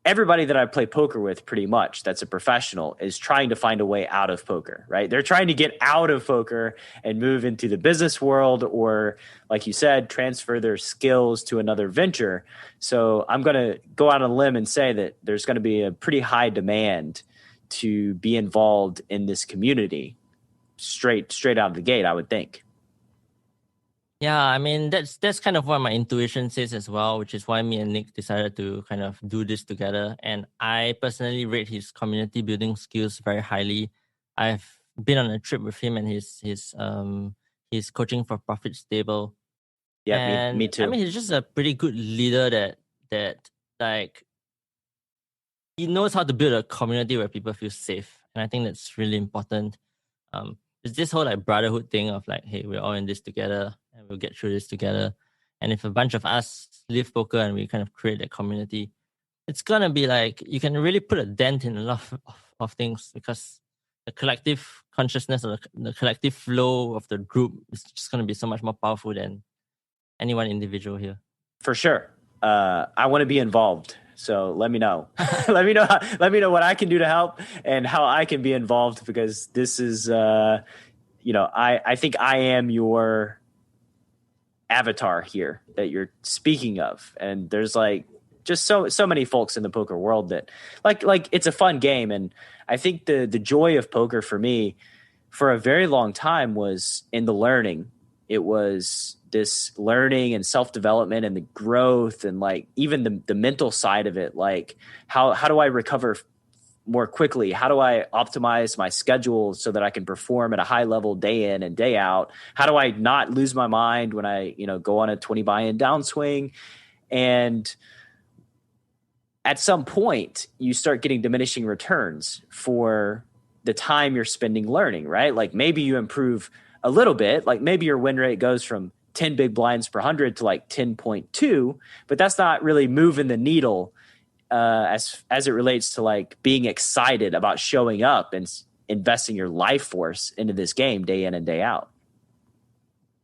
everybody that I play poker with pretty much that's a professional is trying to find a way out of poker, right? They're trying to get out of poker and move into the business world, or like you said, transfer their skills to another venture. So I'm going to go out on a limb and say that there's going to be a pretty high demand to be involved in this community straight out of the gate, I would think. yeah, I mean, that's kind of what my intuition says as well, which is why me and Nick decided to kind of do this together. And I personally rate his community building skills very highly. I've been on a trip with him and his coaching for profit stable. Yeah, And me too. I mean, he's just a pretty good leader that like, he knows how to build a community where people feel safe. And I think that's really important. It's this whole like brotherhood thing of like, hey, we're all in this together and we'll get through this together. And if a bunch of us live poker and we kind of create that community, it's gonna be like, you can really put a dent in a lot of things, because the collective consciousness or the collective flow of the group is just gonna be so much more powerful than any one individual here. For sure. I want to be involved. So let me know. let me know what I can do to help and how I can be involved, because this is, I think I am your avatar here that you're speaking of. And there's like just so many folks in the poker world that like it's a fun game. And I think the joy of poker for me for a very long time was in the learning. It was this learning and self-development and the growth and like even the mental side of it. Like how do I recover more quickly? How do I optimize my schedule so that I can perform at a high level day in and day out? How do I not lose my mind when I, go on a 20 buy-in downswing? And at some point you start getting diminishing returns for the time you're spending learning, right? Like maybe you improve a little bit, like maybe your win rate goes from 10 big blinds per 100 to like 10.2, but that's not really moving the needle as it relates to like being excited about showing up and investing your life force into this game day in and day out.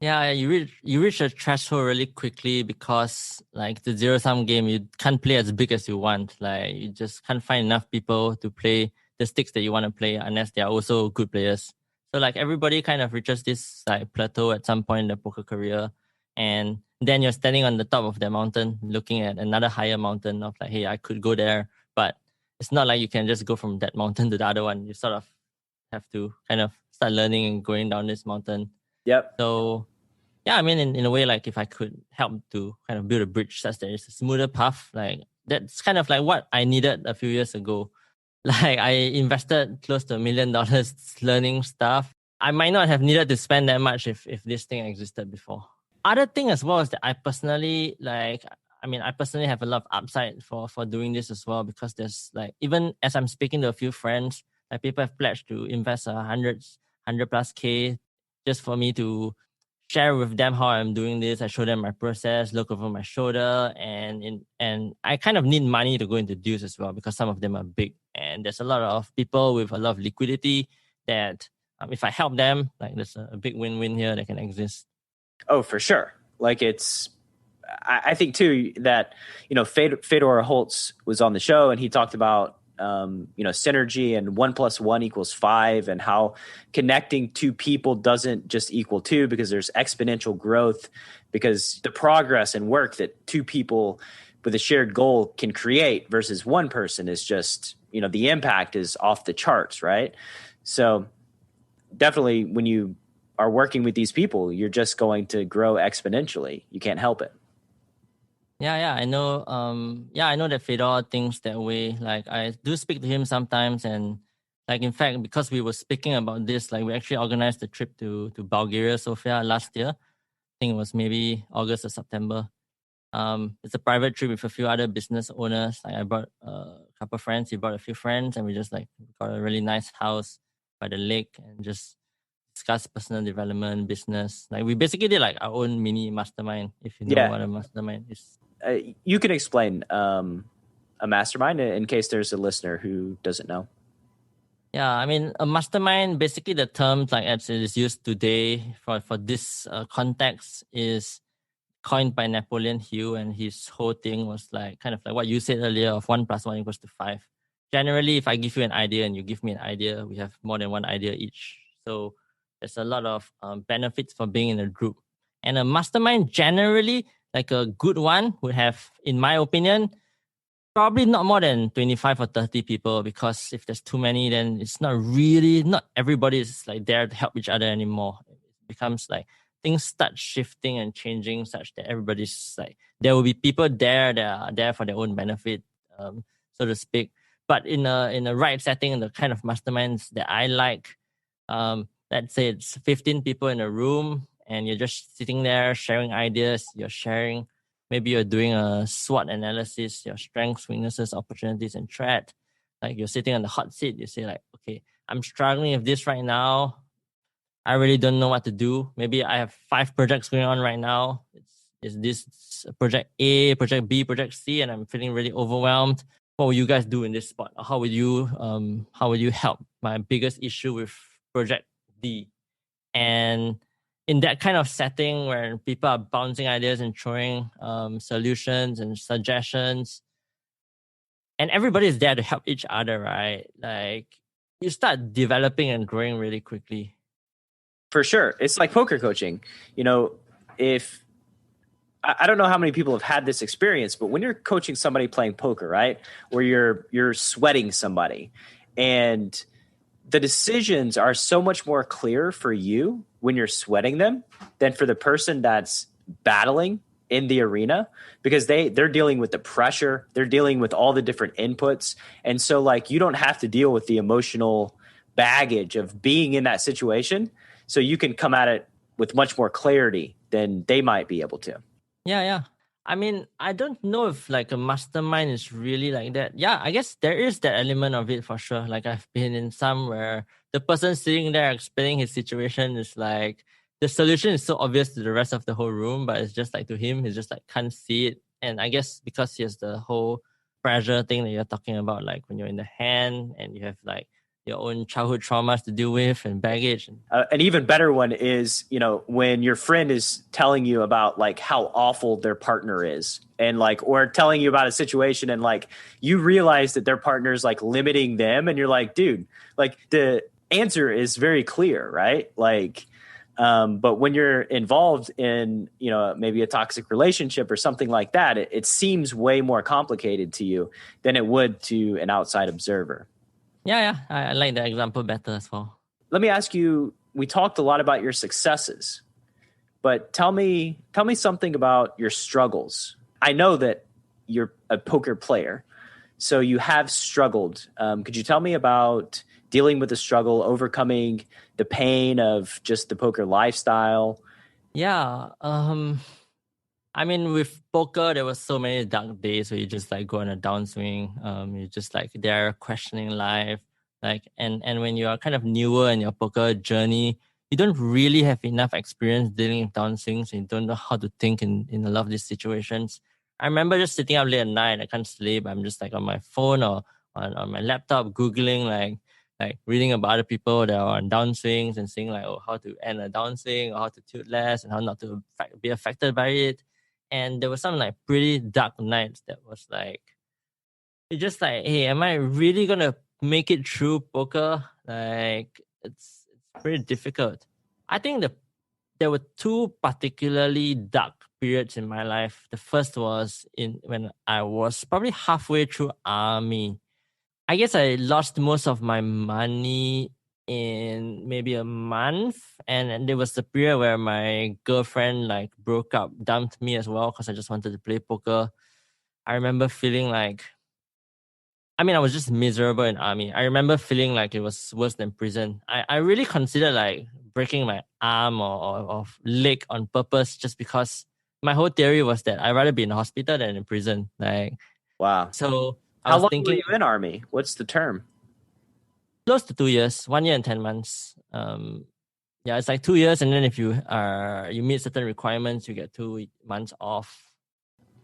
Yeah, you reach a threshold really quickly, because like the zero-sum game, you can't play as big as you want. Like you just can't find enough people to play the sticks that you want to play unless they are also good players. So like everybody kind of reaches this like plateau at some point in their poker career, and then you're standing on the top of that mountain looking at another higher mountain of like, hey, I could go there, but it's not like you can just go from that mountain to the other one. You sort of have to kind of start learning and going down this mountain. Yep. So yeah, I mean, in a way, like if I could help to kind of build a bridge such that it's a smoother path, like that's kind of like what I needed a few years ago. Like I invested close to $1 million learning stuff. I might not have needed to spend that much if this thing existed before. Other thing as well is that I personally have a lot of upside for doing this as well, because there's like, even as I'm speaking to a few friends, like people have pledged to invest 100 plus K just for me to share with them how I'm doing this. I show them my process, look over my shoulder, and I kind of need money to go into deals as well, because some of them are big, and there's a lot of people with a lot of liquidity that if I help them, like there's a big win-win here that can exist. Oh, for sure. Like I think too that, Fedor Holtz was on the show and he talked about, synergy and 1 + 1 = 5, and how connecting two people doesn't just equal two, because there's exponential growth, because the progress and work that two people with a shared goal can create versus one person is just, the impact is off the charts, right? So definitely when you are working with these people, you're just going to grow exponentially. You can't help it. Yeah, I know. I know that Fedor thinks that way. Like, I do speak to him sometimes, and like, in fact, because we were speaking about this, like, we actually organized a trip to Bulgaria, Sofia, last year. I think it was maybe August or September. It's a private trip with a few other business owners. Like, I brought a couple of friends, he brought a few friends, and we just like got a really nice house by the lake and just discuss personal development, business. Like, we basically did like our own mini mastermind, if you know Yeah. what a mastermind is. You can explain a mastermind in case there's a listener who doesn't know. Yeah, I mean, a mastermind, basically the term like as it is used today for this context is coined by Napoleon Hill, and his whole thing was like kind of like what you said earlier of 1 + 1 = 5. Generally, if I give you an idea and you give me an idea, we have more than one idea each. So there's a lot of benefits for being in a group. And a mastermind, generally, like a good one, would have, in my opinion, probably not more than 25 or 30 people, because if there's too many, then it's not everybody is like there to help each other anymore. It becomes like things start shifting and changing such that everybody's like, there will be people there that are there for their own benefit, so to speak. But in a right setting, in the kind of masterminds that I like, let's say it's 15 people in a room and you're just sitting there sharing ideas, maybe you're doing a SWOT analysis, your strengths, weaknesses, opportunities, and threat. Like, you're sitting on the hot seat, you say like, okay, I'm struggling with this right now. I really don't know what to do. Maybe I have 5 projects going on right now. It's this project A, project B, project C, and I'm feeling really overwhelmed. What will you guys do in this spot? How would you help my biggest issue with project D? And in that kind of setting where people are bouncing ideas and throwing solutions and suggestions, and everybody is there to help each other, right? Like, you start developing and growing really quickly. For sure. It's like poker coaching. You know, if I don't know how many people have had this experience, but when you're coaching somebody playing poker, right, where you're sweating somebody, and the decisions are so much more clear for you when you're sweating them than for the person that's battling in the arena, because they're dealing with the pressure, they're dealing with all the different inputs. And so like, you don't have to deal with the emotional baggage of being in that situation. So you can come at it with much more clarity than they might be able to. Yeah. I mean, I don't know if like a mastermind is really like that. Yeah, I guess there is that element of it for sure. Like, I've been in some where the person sitting there explaining his situation is like, the solution is so obvious to the rest of the whole room, but it's just like to him, he's just like can't see it. And I guess because he has the whole pressure thing that you're talking about, like when you're in the hand and you have like your own childhood traumas to deal with and baggage. An even better one is, you know, when your friend is telling you about like how awful their partner is, and like, or telling you about a situation and like you realize that their partner is like limiting them, and you're like, dude, like the answer is very clear, right? Like, but when you're involved in, you know, maybe a toxic relationship or something like that, it seems way more complicated to you than it would to an outside observer. Yeah. I like that example better as well. Let me ask you, we talked a lot about your successes, but tell me something about your struggles. I know that you're a poker player, so you have struggled. Could you tell me about dealing with the struggle, overcoming the pain of just the poker lifestyle? Yeah. I mean, with poker, there were so many dark days where you just like go on a downswing. You just like there questioning life. Like, and when you are kind of newer in your poker journey, you don't really have enough experience dealing with downswings, and you don't know how to think in a lot of these situations. I remember just sitting up late at night, I can't sleep. I'm just like on my phone or on my laptop, Googling like reading about other people that are on downswings and seeing like, oh, how to end a downswing or how to tilt less and how not to be affected by it. And there was some like pretty dark nights that was like, it's just like, hey, am I really gonna make it through poker? Like, it's pretty difficult. I think there were 2 particularly dark periods in my life. The first was when I was probably halfway through army. I guess I lost most of my money in maybe a month, and there was the period where my girlfriend like broke up, dumped me as well because I just wanted to play poker. I remember feeling like, I mean, I was just miserable in army. I remember feeling like it was worse than prison. I really considered like breaking my arm or leg on purpose, just because my whole theory was that I'd rather be in a hospital than in prison. Like, Wow. so I How was long thinking were you in Army? What's the term? close to 2 years, 1 year and 10 months. Yeah, it's like 2 years, and then if you meet certain requirements, you get 2 months off.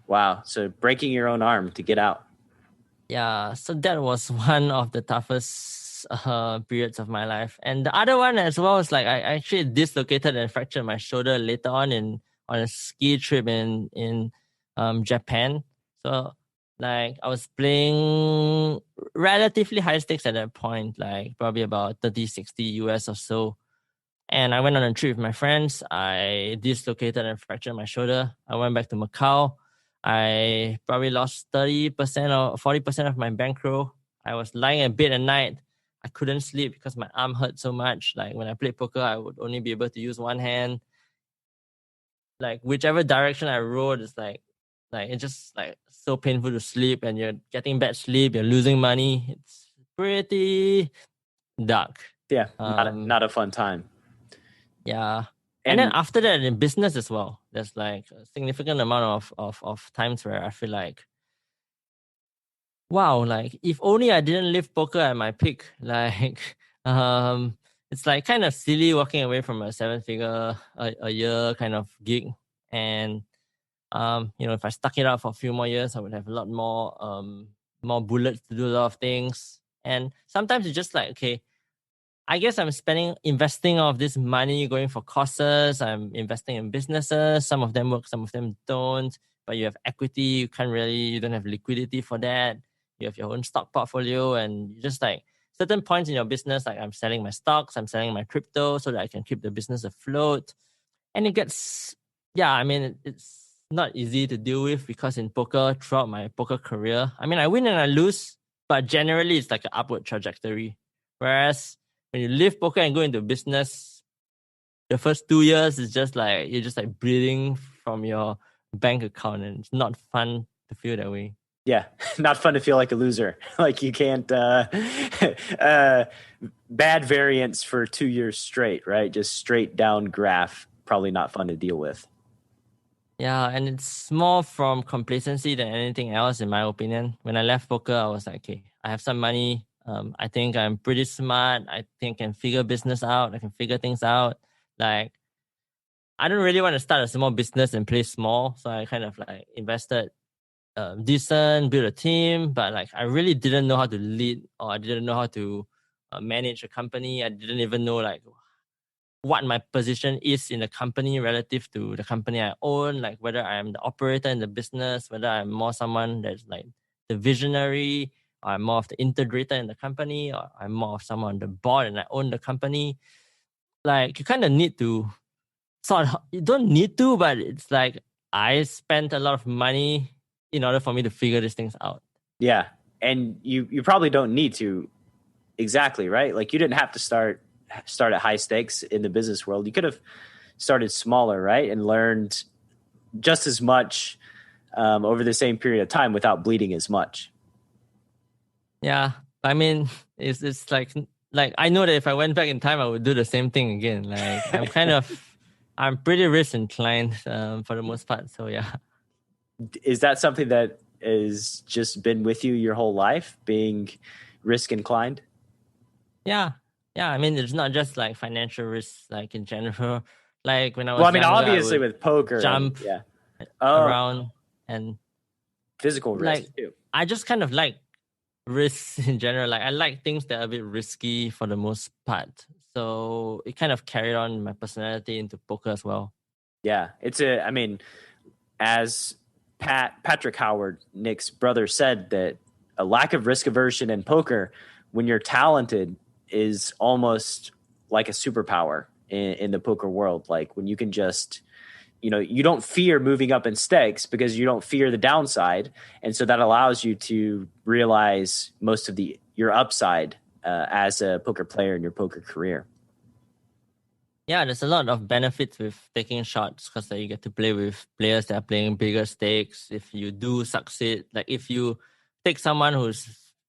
Wow. So breaking your own arm to get out. Yeah, so that was one of the toughest periods of my life. And the other one as well is like I actually dislocated and fractured my shoulder later on on a ski trip in Japan. So like I was playing relatively high stakes at that point, like probably about 30-60 US or so. And I went on a trip with my friends. I dislocated and fractured my shoulder. I went back to Macau. I probably lost 30% or 40% of my bankroll. I was lying in bed at night. I couldn't sleep because my arm hurt so much. Like when I played poker, I would only be able to use one hand. Like whichever direction I rode, it's like it's just like so painful to sleep, and you're getting bad sleep. You're losing money. It's pretty dark. Yeah, not a fun time. Yeah. And then after that, in business as well, there's like a significant amount of times where I feel like, wow, like if only I didn't live poker at my peak. Like, it's like kind of silly walking away from a 7-figure a year kind of gig. And, if I stuck it out for a few more years, I would have a lot more bullets to do a lot of things. And sometimes it's just like, okay, I guess I'm investing all of this money going for courses. I'm investing in businesses. Some of them work, some of them don't. But you have equity. You don't have liquidity for that. You have your own stock portfolio, and you just like certain points in your business, like I'm selling my stocks, I'm selling my crypto so that I can keep the business afloat. And it gets, it's not easy to deal with because in poker, throughout my poker career, I mean, I win and I lose, but generally it's like an upward trajectory. Whereas when you leave poker and go into business, the first 2 years is just like you're just like breathing from your bank account, and it's not fun to feel that way. Yeah, not fun to feel like a loser. Like you can't bad variance for 2 years straight, right? Just straight down graph, probably not fun to deal with. Yeah, and it's more from complacency than anything else, in my opinion. When I left poker, I was like, okay, I have some money. I think I'm pretty smart. I think I can figure business out. I can figure things out. Like, I don't really want to start a small business and play small. So I kind of like invested decent, build a team. But like, I really didn't know how to lead, or I didn't know how to manage a company. I didn't even know like what my position is in the company relative to the company I own, like whether I'm the operator in the business, whether I'm more someone that's like the visionary, or I'm more of the integrator in the company, or I'm more of someone on the board and I own the company. Like you kind of need to you don't need to, but it's like I spent a lot of money in order for me to figure these things out. Yeah. And you probably don't need to. Exactly, right? Like you didn't have to start at high stakes in the business world. You could have started smaller, right? And learned just as much over the same period of time without bleeding as much. Yeah. I mean, it's like I know that if I went back in time, I would do the same thing again. Like I'm pretty risk inclined for the most part. So yeah. Is that something that has just been with you your whole life, being risk inclined? Yeah. Yeah, I mean, it's not just like financial risks, like in general. Like when I was younger, obviously with poker, jump around and physical risk too. I just kind of like risks in general. Like I like things that are a bit risky for the most part. So it kind of carried on my personality into poker as well. Yeah, as Patrick Howard, Nick's brother, said that a lack of risk aversion in poker, when you're talented, is almost like a superpower in the poker world. Like when you can just, you don't fear moving up in stakes because you don't fear the downside. And so that allows you to realize most of your upside as a poker player in your poker career? Yeah, there's a lot of benefits with taking shots because you get to play with players that are playing bigger stakes. If you do succeed, like if you take someone who's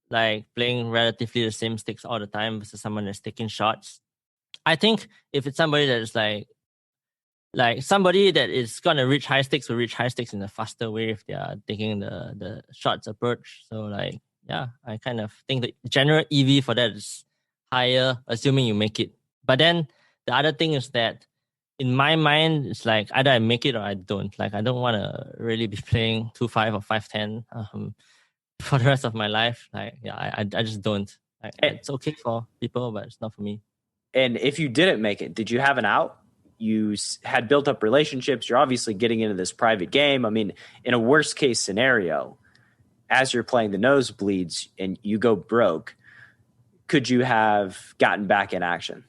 like playing relatively the same stakes all the time versus someone that's taking shots, I think if it's somebody that is like somebody that is gonna reach high stakes will reach high stakes in a faster way if they are taking the shots approach. So like yeah, I kind of think the general EV for that is higher, assuming you make it. But then the other thing is that in my mind, it's like either I make it or I don't. Like I don't want to really be playing 2-5 or 5-10 for the rest of my life. Like yeah, I just don't. It's okay for people, but it's not for me. And if you didn't make it, did you have an out? You had built up relationships. You're obviously getting into this private game. I mean, in a worst case scenario, as you're playing the nosebleeds and you go broke, could you have gotten back in action?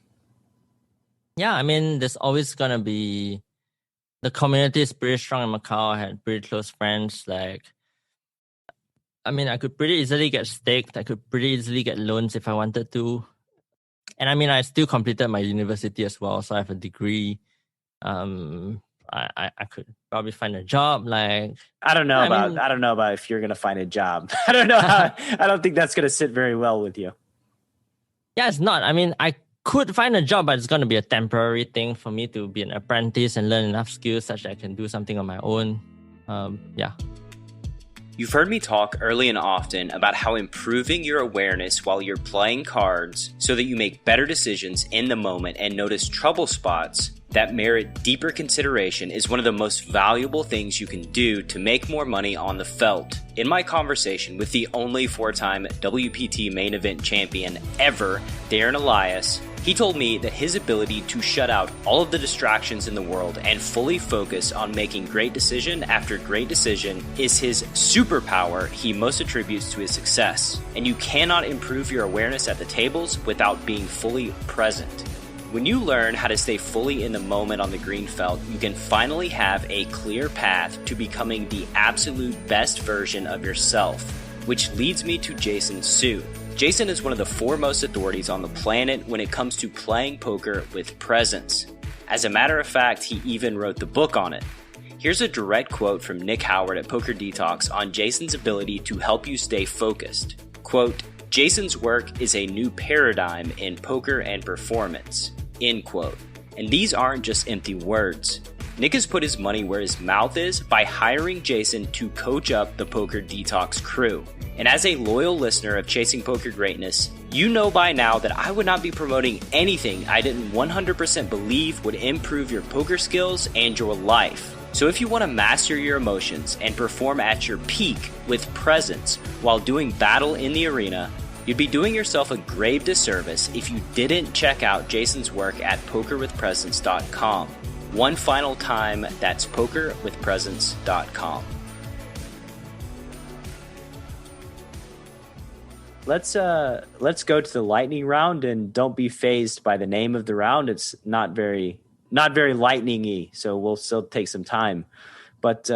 Yeah, I mean, there's always going to be, the community is pretty strong in Macau. I had pretty close friends. Like, I mean, I could pretty easily get staked. I could pretty easily get loans if I wanted to. And I mean, I still completed my university as well. So I have a degree. I could probably find a job. Like, I don't know about if you're going to find a job. I don't know. I don't think that's going to sit very well with you. Yeah, it's not. I mean, I could find a job, but it's going to be a temporary thing for me to be an apprentice and learn enough skills such that I can do something on my own. Yeah. You've heard me talk early and often about how improving your awareness while you're playing cards so that you make better decisions in the moment and notice trouble spots that merit deeper consideration is one of the most valuable things you can do to make more money on the felt. In my conversation with the only 4-time WPT main event champion ever, Darren Elias, he told me that his ability to shut out all of the distractions in the world and fully focus on making great decision after great decision is his superpower he most attributes to his success. And you cannot improve your awareness at the tables without being fully present. When you learn how to stay fully in the moment on the green felt, you can finally have a clear path to becoming the absolute best version of yourself, which leads me to Jason Su. Jason is one of the foremost authorities on the planet when it comes to playing poker with presence. As a matter of fact, he even wrote the book on it. Here's a direct quote from Nick Howard at Poker Detox on Jason's ability to help you stay focused. Quote, Jason's work is a new paradigm in poker and performance, end quote. And these aren't just empty words. Nick has put his money where his mouth is by hiring Jason to coach up the Poker Detox crew. And as a loyal listener of Chasing Poker Greatness, you know by now that I would not be promoting anything I didn't 100% believe would improve your poker skills and your life. So if you want to master your emotions and perform at your peak with presence while doing battle in the arena, you'd be doing yourself a grave disservice if you didn't check out Jason's work at pokerwithpresence.com. One final time, that's pokerwithpresence.com. Let's go to the lightning round, and don't be fazed by the name of the round. It's not very lightning-y, so we'll still take some time. But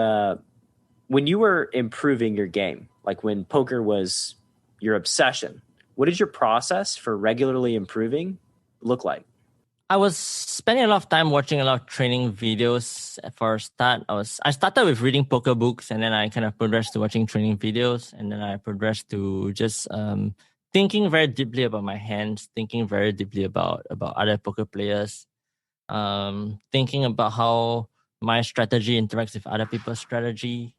when you were improving your game, like when poker was your obsession, what did your process for regularly improving look like? I was spending a lot of time watching a lot of training videos for a start. I started with reading poker books, and then I kind of progressed to watching training videos, and then I progressed to just thinking very deeply about my hands, thinking very deeply about other poker players, thinking about how my strategy interacts with other people's strategy,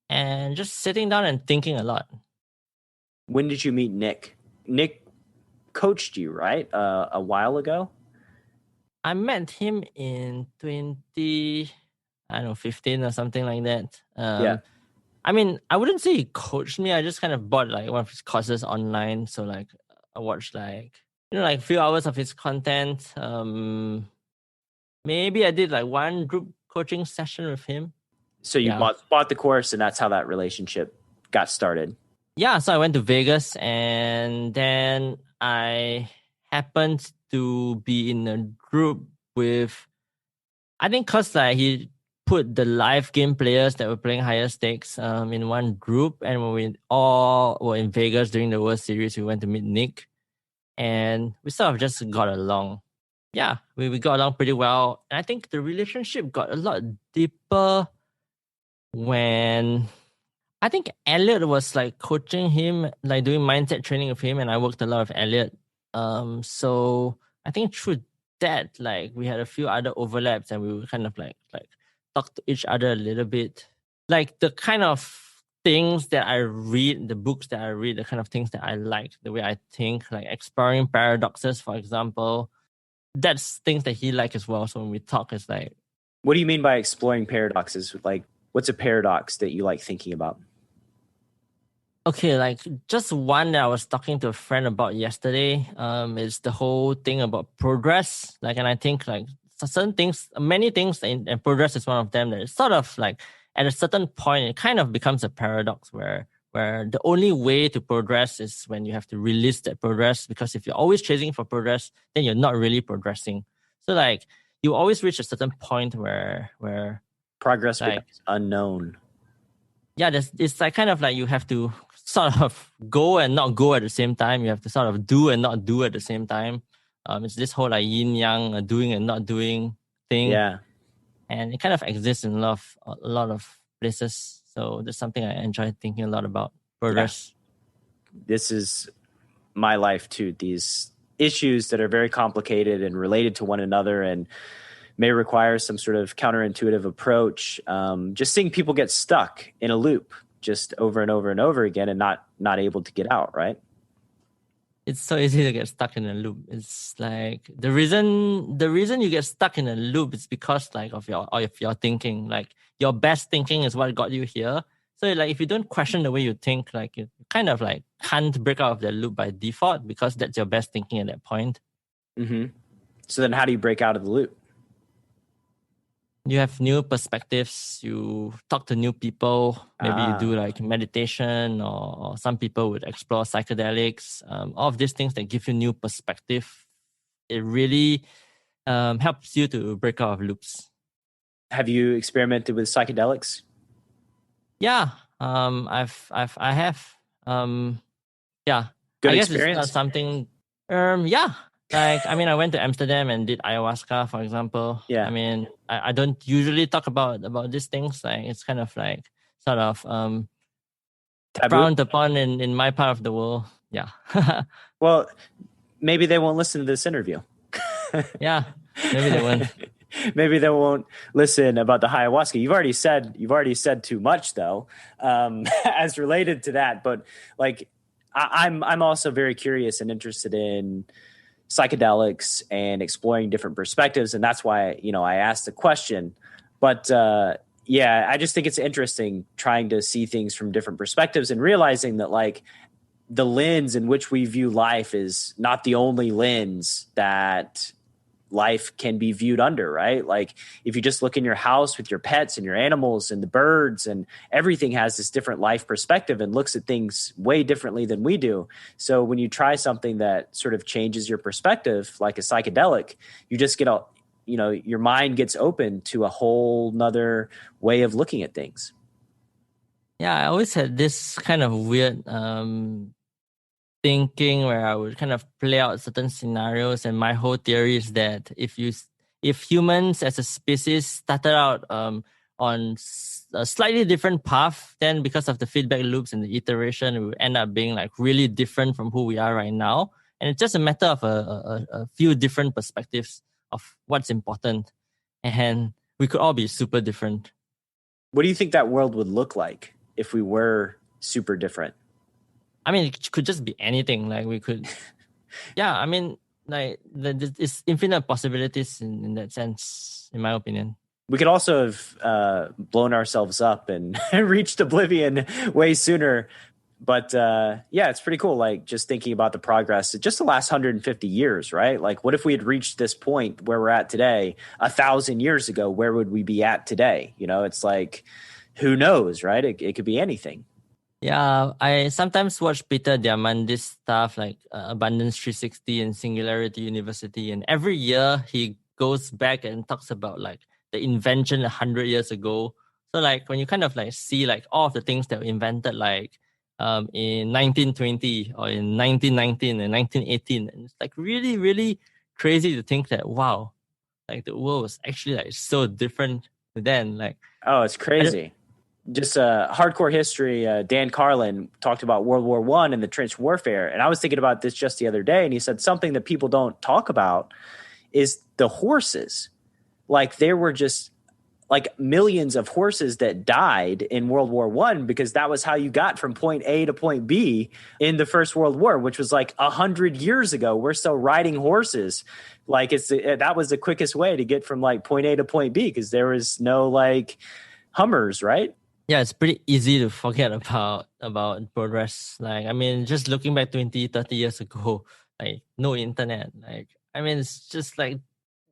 and just sitting down and thinking a lot. When did you meet Nick? Nick coached you, right? A while ago? I met him in 2015 or something like that. Yeah. I mean, I wouldn't say he coached me. I just kind of bought like one of his courses online. So like I watched like a few hours of his content. Maybe I did like one group coaching session with him. So you bought the course, and that's how that relationship got started. Yeah, so I went to Vegas, and then I happened to be in a group with, I think because like he put the live game players that were playing higher stakes in one group, and when we all were in Vegas during the World Series, we went to meet Nick. and we sort of just got along. Yeah, we got along pretty well. And I think the relationship got a lot deeper when I think Elliot was like coaching him, like doing mindset training with him, and I worked a lot with Elliot. So I think through that, like we had a few other overlaps, and we would kind of like talk to each other a little bit. Like the kind of things that I read, the books that I read, the kind of things that I like, the way I think, like exploring paradoxes, for example. That's things that he likes as well. So when we talk, it's like, What do you mean by exploring paradoxes? Like, what's a paradox that you like thinking about? okay, like just one that I was talking to a friend about yesterday, is the whole thing about progress. Like, and I think like certain things, many things, and progress is one of them. That it's sort of like at a certain point, it kind of becomes a paradox where the only way to progress is when you have to release that progress. Because if you're always chasing for progress, then you're not really progressing. So like you always reach a certain point where Progress like becomes unknown. yeah, it's like kind of like you have to sort of go and not go at the same time. You have to sort of do and not do at the same time. It's this whole like yin yang, doing and not doing thing, Yeah. and it kind of exists in a lot of places. So that's something I enjoy thinking a lot about. Progress. This is my life too. These issues that are very complicated and related to one another and may require some sort of counterintuitive approach. Just seeing people get stuck in a loop just over and over and over again and not able to get out, right? It's so easy to get stuck in a loop. It's like the reason you get stuck in a loop is because like of your thinking. Like your best thinking is what got you here. So like if you don't question the way you think, like you kind of like can't break out of the loop by default because that's your best thinking at that point. Mm-hmm. So then how do you break out of the loop? You have new perspectives, you talk to new people, maybe you do like meditation, or some people would explore psychedelics, all of these things that give you new perspective. It really helps you to break out of loops. Have you experimented with psychedelics? Yeah, I have. Yeah, Good I guess experience? it's not something. Yeah, like I mean, I went to Amsterdam and did ayahuasca, for example. Yeah. I mean, I don't usually talk about these things. Like it's kind of like sort of Taboo? frowned upon in my part of the world. Yeah. Well, maybe they won't listen to this interview. Yeah, maybe they won't. Maybe they won't listen about the ayahuasca. You've already said too much though, as related to that. But like, I'm also very curious and interested in psychedelics and exploring different perspectives, and that's why I asked the question. But yeah, I just think it's interesting trying to see things from different perspectives and realizing that like the lens in which we view life is not the only lens that life can be viewed under, right? Like if you just look in your house with your pets and your animals and the birds, and everything has this different life perspective and looks at things way differently than we do. So when you try something that sort of changes your perspective, like a psychedelic, you just get your mind gets open to a whole nother way of looking at things. Yeah, I always had this kind of weird thinking where I would kind of play out certain scenarios, and my whole theory is that if humans as a species started out on a slightly different path, then because of the feedback loops and the iteration, we would end up being like really different from who we are right now. And it's just a matter of a few different perspectives of what's important, and we could all be super different. What do you think that world would look like if we were super different? I mean, it could just be anything. Like we could, yeah. I mean, like it's infinite possibilities in that sense, in my opinion. We could also have blown ourselves up and reached oblivion way sooner. But yeah, it's pretty cool. Like just thinking about the progress, just the last 150 years, right? Like what if we had reached this point where we're at today 1,000 years ago? Where would we be at today? It's like, who knows, right? It could be anything. Yeah, I sometimes watch Peter Diamandis stuff like Abundance 360 and Singularity University, and every year he goes back and talks about like the invention 100 years ago. So like when you kind of like see like all of the things that were invented like in 1920 or in 1919 and 1918. And it's like really, really crazy to think that, wow, like the world was actually like so different then. Like, Oh, it's crazy. Just hardcore history. Dan Carlin talked about World War I and the trench warfare. And I was thinking about this just the other day. And he said something that people don't talk about is the horses. Like there were just like millions of horses that died in World War I because that was how you got from point A to point B in the First World War, which was like 100 years ago. We're still riding horses. Like that was the quickest way to get from like point A to point B because there was no like Hummers, right? Yeah, it's pretty easy to forget about progress. Like, I mean, just looking back 20, 30 years ago, like no internet. Like, I mean, it's just like,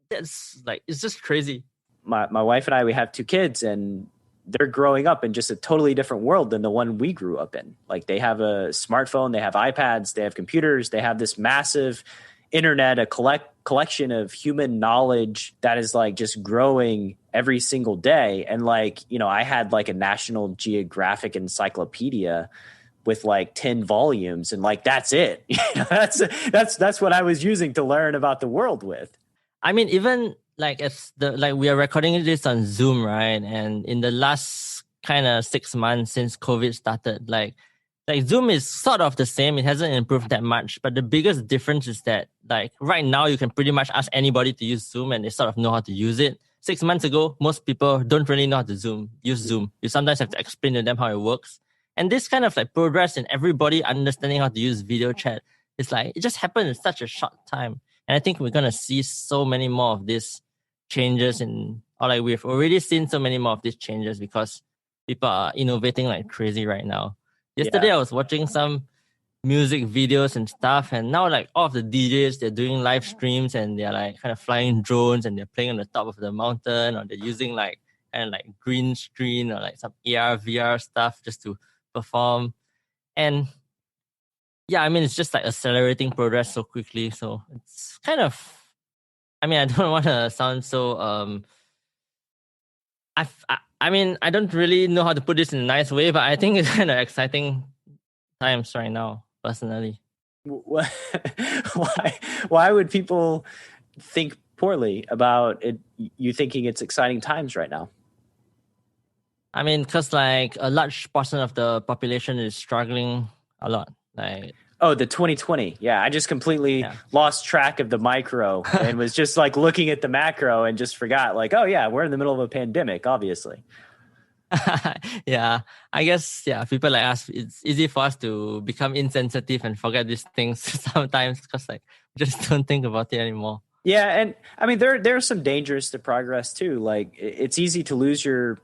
that's like, it's just crazy. My wife and I, we have two kids and they're growing up in just a totally different world than the one we grew up in. Like they have a smartphone, they have iPads, they have computers, they have this massive internet, a collection of human knowledge that is like just growing every single day. And like, you know, I had like a National Geographic encyclopedia with like 10 volumes and like, that's it. That's what I was using to learn about the world with. I mean, even like we are recording this on Zoom, right? And in the last kind of 6 months since COVID started, like Zoom is sort of the same. It hasn't improved that much, but the biggest difference is that like right now you can pretty much ask anybody to use Zoom and they sort of know how to use it. 6 months ago, most people don't really know how to use Zoom. You sometimes have to explain to them how it works. And this kind of like progress in everybody understanding how to use video chat, it's like, it just happened in such a short time. And I think we're going to see so many more of these changes we've already seen so many more of these changes because people are innovating like crazy right now. Yesterday, I was watching some music videos and stuff, and now like all of the DJs, they're doing live streams and they're like kind of flying drones and they're playing on the top of the mountain, or they're using like kind of like green screen or like some AR, VR stuff just to perform. And yeah, I mean, it's just like accelerating progress so quickly. So it's kind of, I mean, I don't want to sound so, I mean, I don't really know how to put this in a nice way, but I think it's kind of exciting times right now, personally. Why would people think poorly about it? You thinking it's exciting times right now? I mean, because like a large portion of the population is struggling a lot. Like, oh, the 2020. Yeah, I just completely lost track of the micro and was just like looking at the macro and just forgot like, oh yeah, we're in the middle of a pandemic, obviously. Yeah, I guess, people like us, it's easy for us to become insensitive and forget these things sometimes because like we just don't think about it anymore. Yeah, and I mean, there are some dangers to progress too. Like it's easy to lose your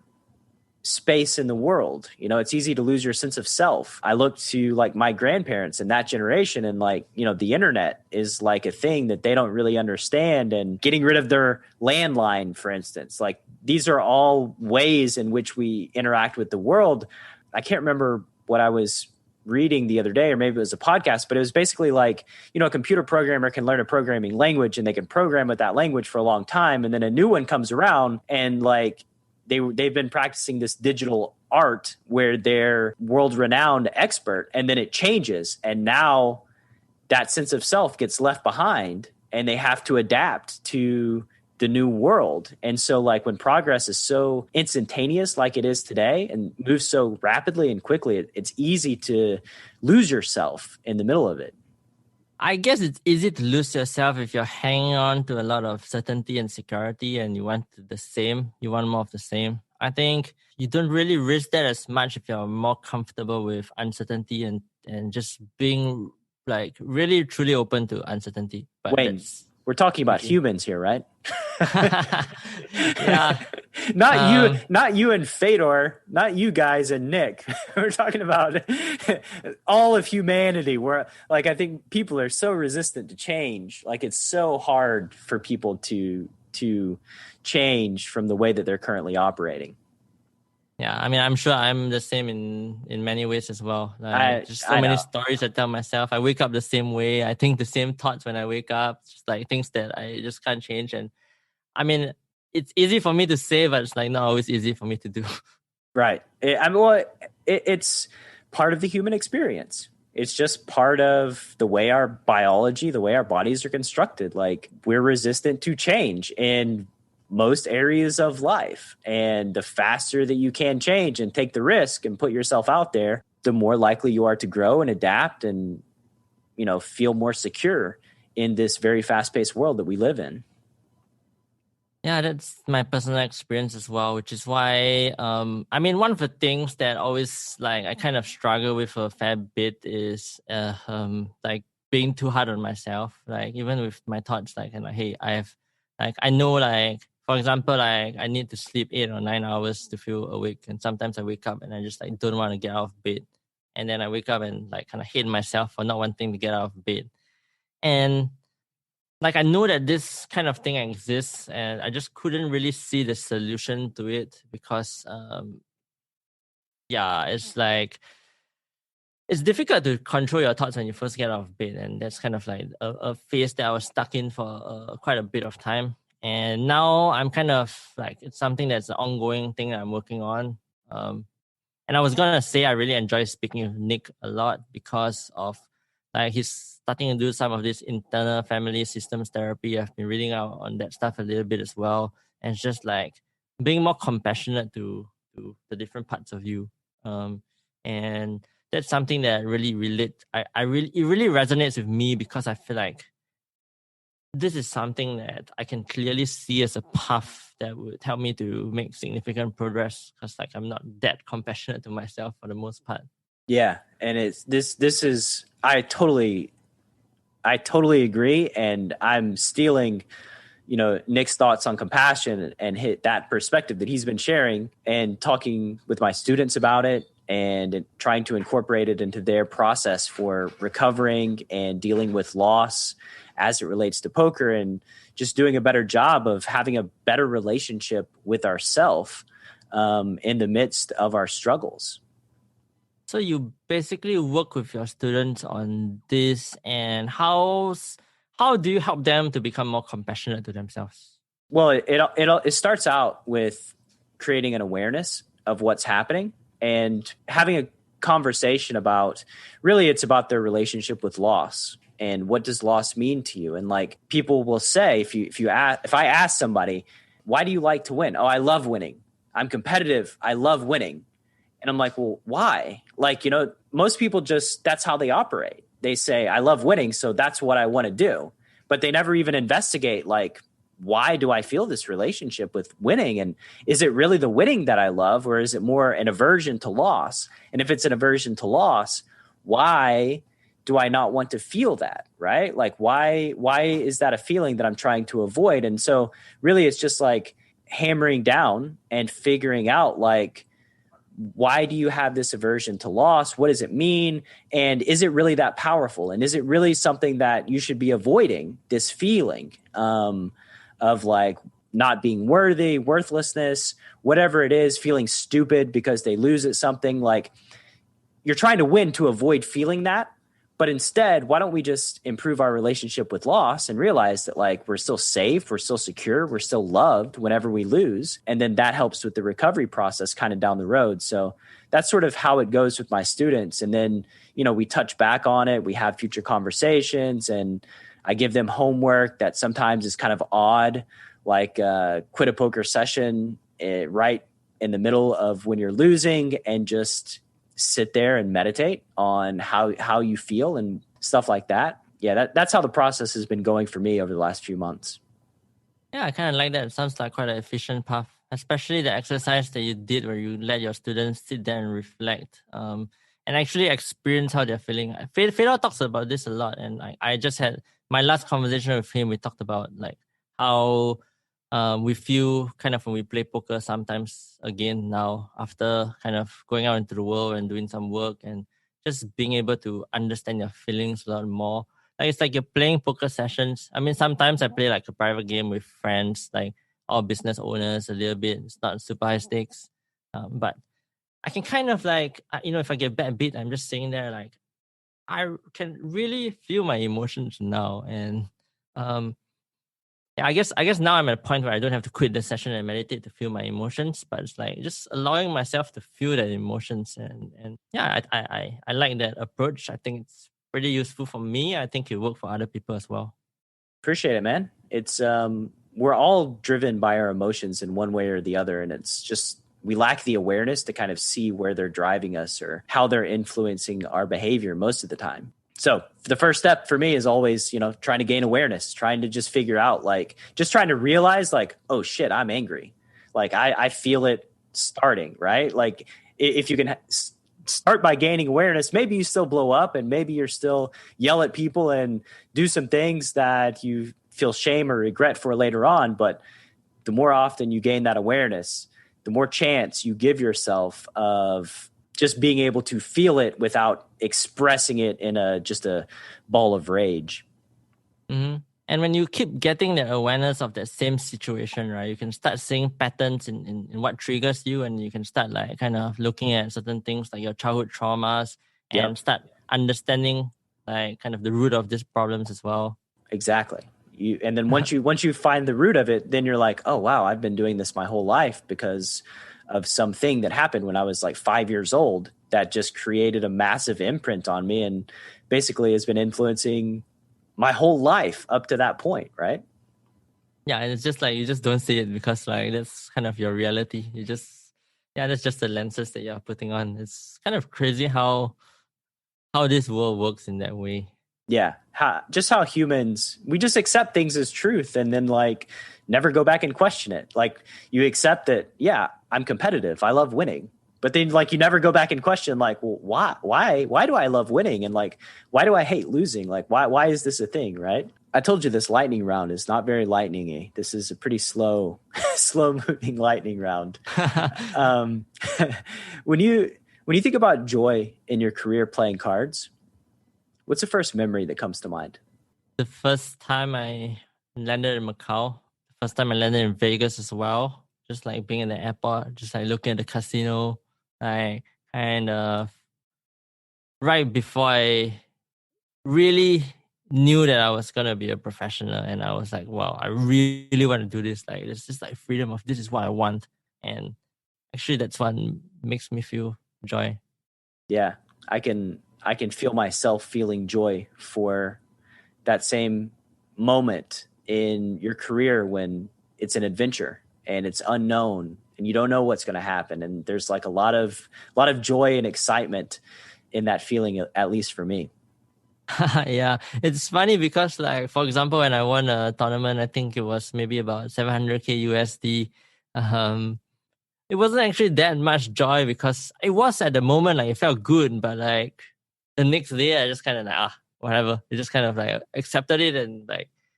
space in the world. You know, it's easy to lose your sense of self. I look to like my grandparents and that generation and like, you know, the internet is like a thing that they don't really understand, and getting rid of their landline, for instance, like these are all ways in which we interact with the world. I can't remember what I was reading the other day, or maybe it was a podcast, but it was basically like, you know, a computer programmer can learn a programming language and they can program with that language for a long time. And then a new one comes around and like, they've been practicing this digital art where they're world-renowned expert, and then it changes. And now that sense of self gets left behind and they have to adapt to the new world. And so like when progress is so instantaneous like it is today and moves so rapidly and quickly, it's easy to lose yourself in the middle of it. I guess it's easy to lose yourself if you're hanging on to a lot of certainty and security and you want more of the same. I think you don't really risk that as much if you're more comfortable with uncertainty and just being like really truly open to uncertainty. But Wayne, we're talking about humans here, right? Yeah. Not you and Fedor, not you guys and Nick. We're talking about all of humanity. Where like I think people are so resistant to change. Like it's so hard for people to change from the way that they're currently operating. Yeah, I mean, I'm sure I'm the same in many ways as well. Just so many stories I tell myself. I wake up the same way. I think the same thoughts when I wake up. Just like things that I just can't change. And I mean, it's easy for me to say, but it's like not always easy for me to do. Right. It's part of the human experience. It's just part of the way our biology, the way our bodies are constructed. Like, we're resistant to change in most areas of life. And the faster that you can change and take the risk and put yourself out there, the more likely you are to grow and adapt and, feel more secure in this very fast-paced world that we live in. Yeah, that's my personal experience as well, which is why, one of the things that always I kind of struggle with a fair bit is being too hard on myself. Like, even with my thoughts, hey, I know, for example, I need to sleep 8 or 9 hours to feel awake. And sometimes I wake up and I just don't want to get out of bed. And then I wake up and kind of hate myself for not wanting to get out of bed. And I know that this kind of thing exists, and I just couldn't really see the solution to it because, it's difficult to control your thoughts when you first get out of bed. And that's kind of a phase that I was stuck in for quite a bit of time. And now I'm kind of it's something that's an ongoing thing that I'm working on. And I was going to say I really enjoy speaking with Nick a lot because of he's starting to do some of this internal family systems therapy. I've been reading out on that stuff a little bit as well. And it's just being more compassionate to the different parts of you. And that's something that really it really resonates with me because I feel like this is something that I can clearly see as a path that would help me to make significant progress because I'm not that compassionate to myself for the most part. Yeah. And it's this is, I totally agree. And I'm stealing, Nick's thoughts on compassion and hit that perspective that he's been sharing and talking with my students about it and trying to incorporate it into their process for recovering and dealing with loss as it relates to poker, and just doing a better job of having a better relationship with ourselves in the midst of our struggles. So you basically work with your students on this, and how do you help them to become more compassionate to themselves? Well, it starts out with creating an awareness of what's happening and having a conversation about, really it's about their relationship with loss and what does loss mean to you. And people will say, if I ask somebody, why do you like to win? Oh, I love winning. I'm competitive. I love winning. And I'm like, well, why? Most people that's how they operate. They say, I love winning, so that's what I want to do. But they never even investigate, why do I feel this relationship with winning? And is it really the winning that I love, or is it more an aversion to loss? And if it's an aversion to loss, why do I not want to feel that, right? Why is that a feeling that I'm trying to avoid? And so really it's just hammering down and figuring out why do you have this aversion to loss? What does it mean? And is it really that powerful? And is it really something that you should be avoiding, this feeling of not being worthy, worthlessness, whatever it is, feeling stupid because they lose at something? You're trying to win to avoid feeling that. But instead, why don't we just improve our relationship with loss and realize that we're still safe, we're still secure, we're still loved whenever we lose. And then that helps with the recovery process kind of down the road. So that's sort of how it goes with my students. And then, we touch back on it. We have future conversations and I give them homework that sometimes is kind of odd, quit a poker session right in the middle of when you're losing and just sit there and meditate on how you feel and stuff like that. Yeah, that's how the process has been going for me over the last few months. Yeah, I kind of like that. It sounds like quite an efficient path, especially the exercise that you did where you let your students sit there and reflect and actually experience how they're feeling. Fedor talks about this a lot, and I just had my last conversation with him. We talked about how we feel kind of when we play poker sometimes again now after kind of going out into the world and doing some work and just being able to understand your feelings a lot more. It's you're playing poker sessions. Sometimes I play a private game with friends, all business owners a little bit. It's not super high stakes. But I can kind of if I get bad beat, I'm just sitting there I can really feel my emotions now. And I guess now I'm at a point where I don't have to quit the session and meditate to feel my emotions, but it's like just allowing myself to feel that emotions. And yeah, I like that approach. I think it's pretty useful for me. I think it work for other people as well. Appreciate it, man. It's we're all driven by our emotions in one way or the other, and it's just we lack the awareness to kind of see where they're driving us or how they're influencing our behavior most of the time. So the first step for me is always, trying to gain awareness, trying to just figure out, just trying to realize, oh shit, I'm angry. I feel it starting, right? Like if you can start by gaining awareness, maybe you still blow up and maybe you're still yell at people and do some things that you feel shame or regret for later on. But the more often you gain that awareness, the more chance you give yourself of just being able to feel it without expressing it in just a ball of rage. Mm-hmm. And when you keep getting the awareness of that same situation, right, you can start seeing patterns in what triggers you, and you can start kind of looking at certain things like your childhood traumas and start understanding kind of the root of these problems as well. Exactly. And then once you find the root of it, then you're like, oh wow, I've been doing this my whole life because of something that happened when I was 5 years old that just created a massive imprint on me and basically has been influencing my whole life up to that point, right? Yeah, and it's just you just don't see it because that's kind of your reality. That's just the lenses that you're putting on. It's kind of crazy how this world works in that way. Yeah, how humans, we just accept things as truth and then never go back and question it. You accept that, yeah, I'm competitive, I love winning. But then you never go back and question well, why do I love winning? And why do I hate losing? Why is this a thing, right? I told you this lightning round is not very lightning-y. This is a pretty slow moving lightning round. When you think about joy in your career playing cards, what's the first memory that comes to mind? The first time I landed in Macau, the first time I landed in Vegas as well, just being in the airport, just looking at the casino, kind of right before I really knew that I was gonna be a professional, and I was like, wow, I really want to do this. It's just freedom of this is what I want, and actually that's what makes me feel joy. Yeah, I can feel myself feeling joy for that same moment in your career when it's an adventure and it's unknown and you don't know what's going to happen. And there's a lot of joy and excitement in that feeling, at least for me. Yeah, it's funny because for example, when I won a tournament, I think it was maybe about 700k USD. It wasn't actually that much joy because it was at the moment it felt good, but the next day I just kind of whatever. I just kind of accepted it, and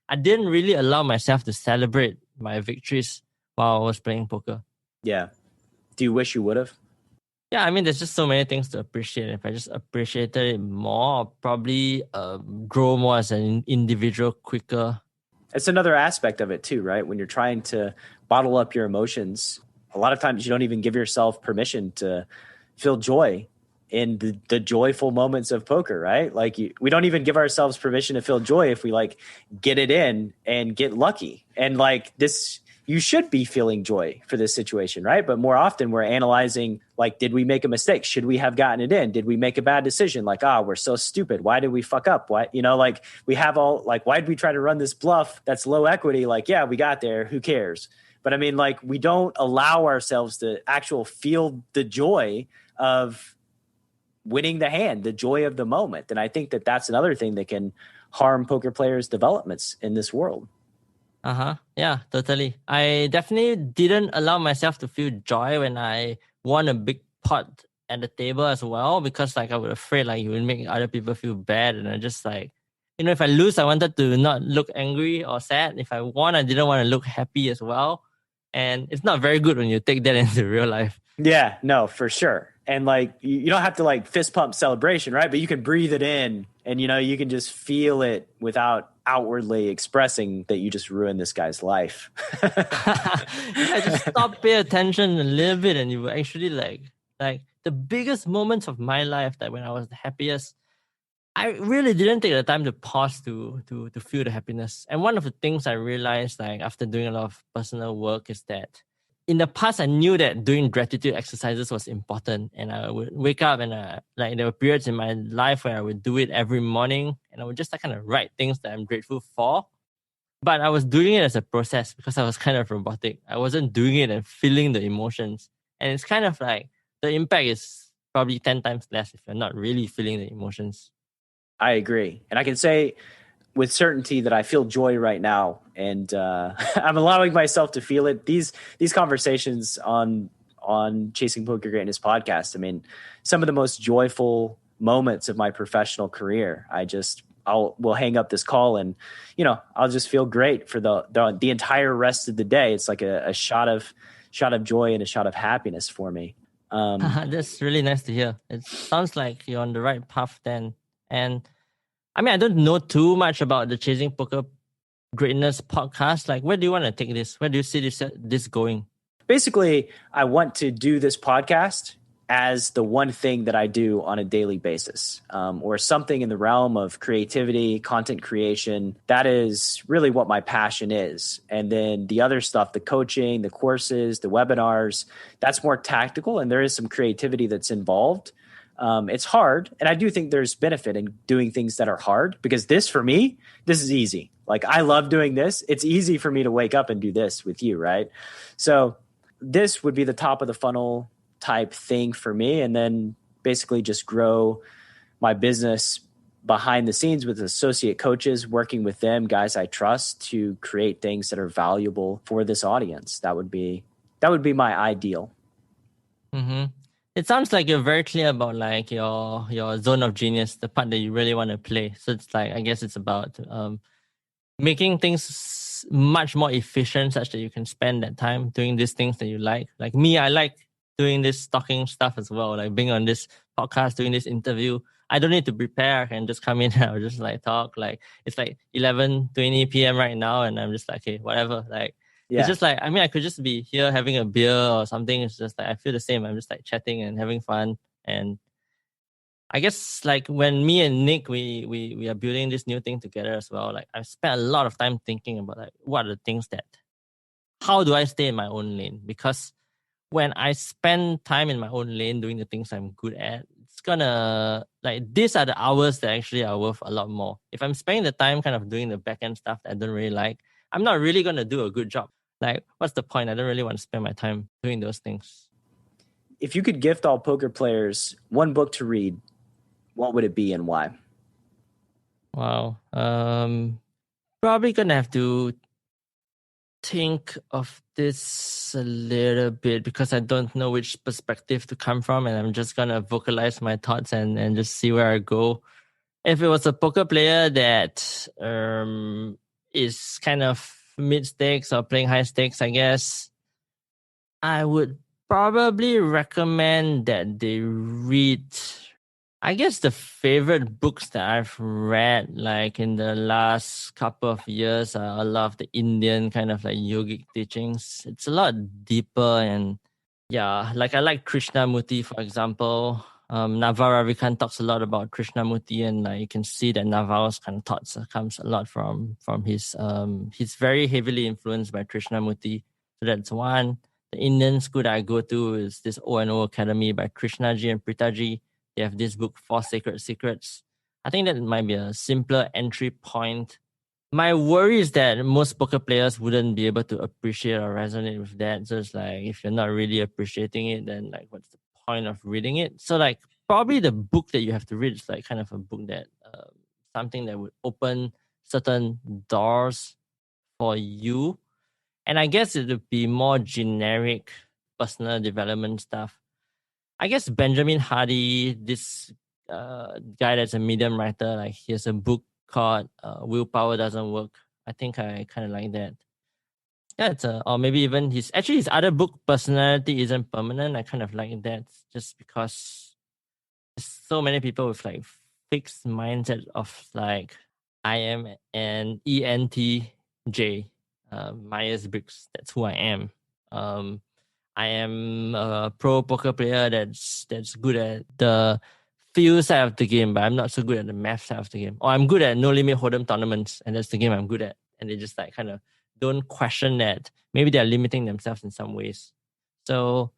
I didn't really allow myself to celebrate my victories while I was playing poker. Yeah. Do you wish you would have? Yeah, I mean, there's just so many things to appreciate. If I just appreciated it more, I'll probably grow more as an individual quicker. It's another aspect of it too, right? When you're trying to bottle up your emotions, a lot of times you don't even give yourself permission to feel joy in the joyful moments of poker, right? We don't even give ourselves permission to feel joy if we get it in and get lucky. And this, you should be feeling joy for this situation, right? But more often we're analyzing, did we make a mistake? Should we have gotten it in? Did we make a bad decision? We're so stupid. Why did we fuck up? Why, we have all, why did we try to run this bluff that's low equity? Yeah, we got there. Who cares? But I mean, we don't allow ourselves to feel the joy of winning the hand, the joy of the moment. And I think that that's another thing that can harm poker players' developments in this world. Yeah, totally. I definitely didn't allow myself to feel joy when I won a big pot at the table as well, because I was afraid it would make other people feel bad. And I just if I lose, I wanted to not look angry or sad. If I won, I didn't want to look happy as well. And it's not very good when you take that into real life. Yeah, no, for sure. And you don't have to fist pump celebration, right? But you can breathe it in and, you can just feel it without outwardly expressing that you just ruined this guy's life. I just stop, pay attention a little bit, and you actually like the biggest moments of my life, that when I was the happiest, I really didn't take the time to pause to feel the happiness. And one of the things I realized, like after doing a lot of personal work, is that in the past I knew that doing gratitude exercises was important, and I would wake up and like there were periods in my life where I would do it every morning, and I would just like kind of write things that I'm grateful for. But I was doing it as a process because I was kind of robotic. I wasn't doing it and feeling the emotions, and it's kind of like the impact is probably 10 times less if you're not really feeling the emotions. I agree. And I can say with certainty that I feel joy right now, and I'm allowing myself to feel it. These conversations on Chasing Poker Greatness podcast, I mean, some of the most joyful moments of my professional career. We'll hang up this call and, I'll just feel great for the entire rest of the day. It's like a shot of joy and a shot of happiness for me. That's really nice to hear. It sounds like you're on the right path then. And I mean, I don't know too much about the Chasing Poker Greatness podcast. Like, where do you want to take this? Where do you see this going? Basically, I want to do this podcast as the one thing that I do on a daily basis, or something in the realm of creativity, content creation. That is really what my passion is. And then the other stuff, the coaching, the courses, the webinars, that's more tactical, and there is some creativity that's involved. It's hard, and I do think there's benefit in doing things that are hard, because for me, this is easy. Like, I love doing this. It's easy for me to wake up and do this with you, right? So this would be the top of the funnel type thing for me, and then basically just grow my business behind the scenes with associate coaches, working with them, guys I trust, to create things that are valuable for this audience. That would be my ideal. Mm-hmm. It sounds like you're very clear about like your zone of genius, the part that you really want to play. So it's like, I guess it's about making things much more efficient such that you can spend that time doing these things that you like. Like me, I like doing this talking stuff as well, like being on this podcast, doing this interview. I don't need to prepare. I can just come in and I'll just like talk. Like it's like 11:20 p.m. right now, and I'm just like, okay, whatever. Like, yeah. It's just like, I mean, I could just be here having a beer or something. It's just like, I feel the same. I'm just like chatting and having fun. And I guess like when me and Nick, we are building this new thing together as well. Like I've spent a lot of time thinking about like, what are the things how do I stay in my own lane? Because when I spend time in my own lane doing the things I'm good at, it's gonna, like, these are the hours that actually are worth a lot more. If I'm spending the time kind of doing the back end stuff that I don't really like, I'm not really gonna do a good job. Like, what's the point? I don't really want to spend my time doing those things. If you could gift all poker players one book to read, what would it be and why? Wow. Probably gonna have to think of this a little bit because I don't know which perspective to come from, and I'm just gonna vocalize my thoughts and just see where I go. If it was a poker player that is kind of mid stakes or playing high stakes, I guess I would probably recommend that they read, I guess, the favorite books that I've read like in the last couple of years are a lot of the Indian kind of like yogic teachings. It's a lot deeper, and yeah, like I like Krishnamurti, for example. Naval Ravikant talks a lot about Krishnamurti, and you can see that Naval's kind of thoughts comes a lot from his he's very heavily influenced by Krishnamurti. So that's one. The Indian school that I go to is this O&O Academy by Krishnaji and Pritaji. They have this book, 4 Sacred Secrets. I think that might be a simpler entry point. My worry is that most poker players wouldn't be able to appreciate or resonate with that. So it's like, if you're not really appreciating it, then like, what's the point of reading it? So like, probably the book that you have to read is like kind of a book that something that would open certain doors for you. And I guess it would be more generic personal development stuff. I guess Benjamin Hardy, this guy that's a medium writer, like he has a book called Willpower Doesn't Work. I think I kind of like that. Yeah, or maybe even his other book, Personality Isn't Permanent. I kind of like that just because there's so many people with like fixed mindset of like, I am an ENTJ, Myers-Briggs. That's who I am. I am a pro poker player that's good at the few side of the game, but I'm not so good at the math side of the game. Or I'm good at no limit hold'em tournaments, and that's the game I'm good at. And they just like kind of don't question that. Maybe they're limiting themselves in some ways. So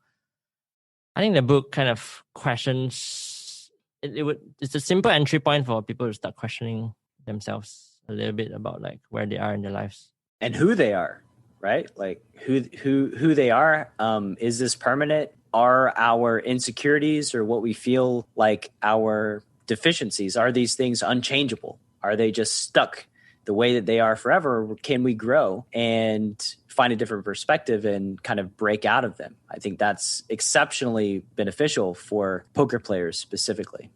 I think the book kind of questions it's a simple entry point for people to start questioning themselves a little bit about like where they are in their lives. And who they are, right? Like who they are. Is this permanent? Are our insecurities or what we feel like our deficiencies, are these things unchangeable? Are they just stuck the way that they are forever? Or can we grow and find a different perspective and kind of break out of them? I think that's exceptionally beneficial for poker players specifically.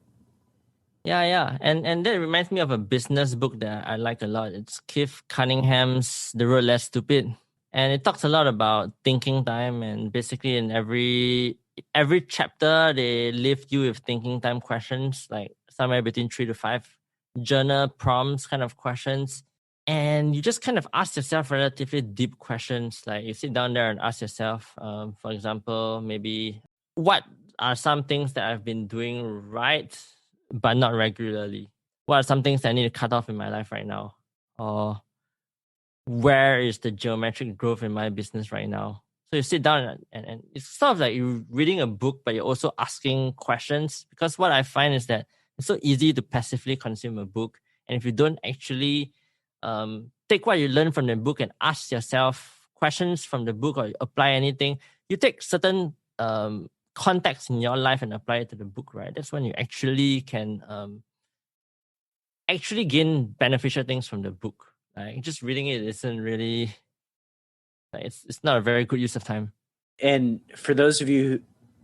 Yeah. And that reminds me of a business book that I like a lot. It's Keith Cunningham's The Road Less Stupid. And it talks a lot about thinking time, and basically in every chapter they leave you with thinking time questions, like somewhere between 3 to 5 journal prompts kind of questions. And you just kind of ask yourself relatively deep questions. Like you sit down there and ask yourself, for example, maybe what are some things that I've been doing right, but not regularly? What are some things that I need to cut off in my life right now? Or where is the geometric growth in my business right now? So you sit down and it's sort of like you're reading a book, but you're also asking questions. Because what I find is that it's so easy to passively consume a book. And if you don't actually take what you learn from the book and ask yourself questions from the book or apply anything, you take certain context in your life and apply it to the book, right? That's when you actually can actually gain beneficial things from the book. Like just reading it isn't really, like, it's not a very good use of time. And for those of you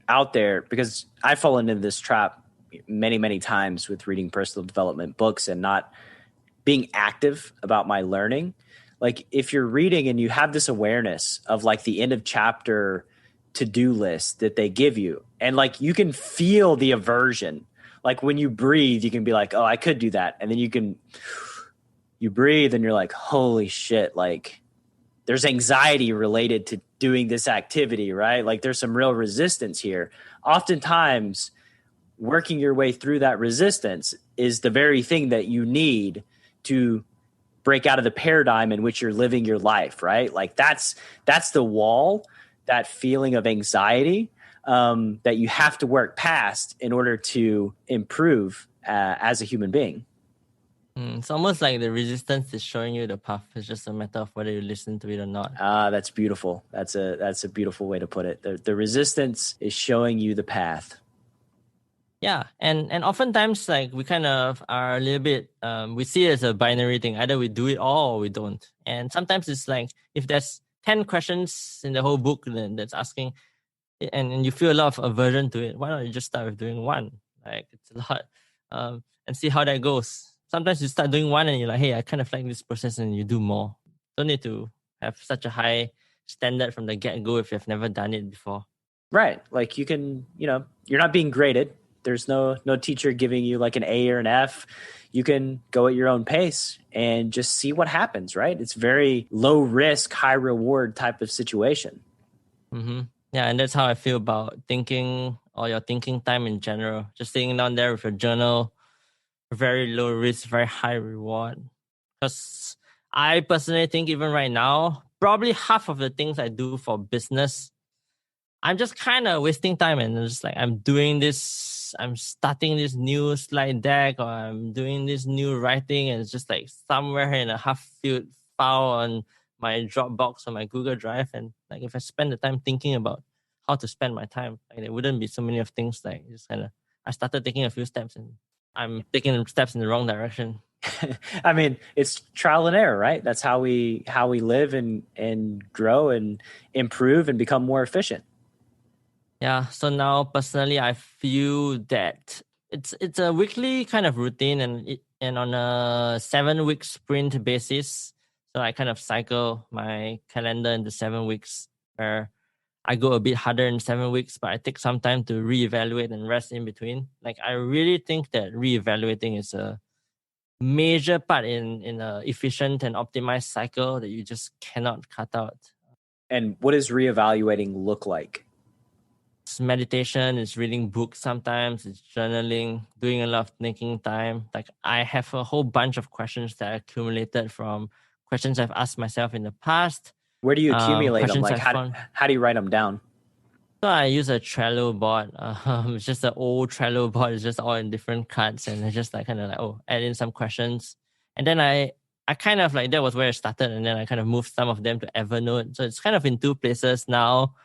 out there, because I've fallen into this trap many, many times with reading personal development books and not being active about my learning. Like if you're reading and you have this awareness of like the end of chapter to-do list that they give you, and like you can feel the aversion. Like when you breathe, you can be like, oh, I could do that. And then you breathe and you're like, holy shit, like there's anxiety related to doing this activity, right? Like there's some real resistance here. Oftentimes, working your way through that resistance is the very thing that you need to break out of the paradigm in which you're living your life, right? Like that's the wall, that feeling of anxiety that you have to work past in order to improve as a human being. It's almost like the resistance is showing you the path. It's just a matter of whether you listen to it or not. That's beautiful. That's a beautiful way to put it. The resistance is showing you the path. Yeah, and oftentimes like we kind of are a little bit we see it as a binary thing. Either we do it all or we don't. And sometimes it's like if there's 10 questions in the whole book that's asking, and you feel a lot of aversion to it, why don't you just start with doing one? Like it's a lot, and see how that goes. Sometimes you start doing one and you're like, hey, I kind of like this process, and you do more. Don't need to have such a high standard from the get-go if you've never done it before. Right. Like you can, you're not being graded. There's no teacher giving you like an A or an F. You can go at your own pace and just see what happens, right? It's very low risk, high reward type of situation. Mm-hmm. Yeah, and that's how I feel about thinking, or your thinking time in general. Just sitting down there with your journal, very low risk, very high reward. Because I personally think even right now, probably half of the things I do for business, I'm just kind of wasting time, and it's just like I'm doing this, I'm starting this new slide deck, or I'm doing this new writing, and it's just like somewhere in a half-filled file on my Dropbox or my Google Drive. And like if I spend the time thinking about how to spend my time, like there wouldn't be so many of things. Like just kind of, I started taking a few steps and I'm taking steps in the wrong direction. I mean, it's trial and error, right? That's how we live and grow and improve and become more efficient. Yeah. So now personally, I feel that it's a weekly kind of routine, and on a 7-week sprint basis. So I kind of cycle my calendar into 7 weeks, where I go a bit harder in 7 weeks, but I take some time to reevaluate and rest in between. Like I really think that reevaluating is a major part in a efficient and optimized cycle that you just cannot cut out. And what does reevaluating look like? it's meditation, it's reading books sometimes, it's journaling, doing a lot of thinking time. Like I have a whole bunch of questions that accumulated from questions I've asked myself in the past. Where do you accumulate them? Questions Like I found. how do you write them down? So I use a Trello board. It's just an old Trello board. It's just all in different cards, and I just like kind of like add in some questions, and then I kind of like that was where I started, and then I kind of moved some of them to Evernote. So it's kind of in two places now.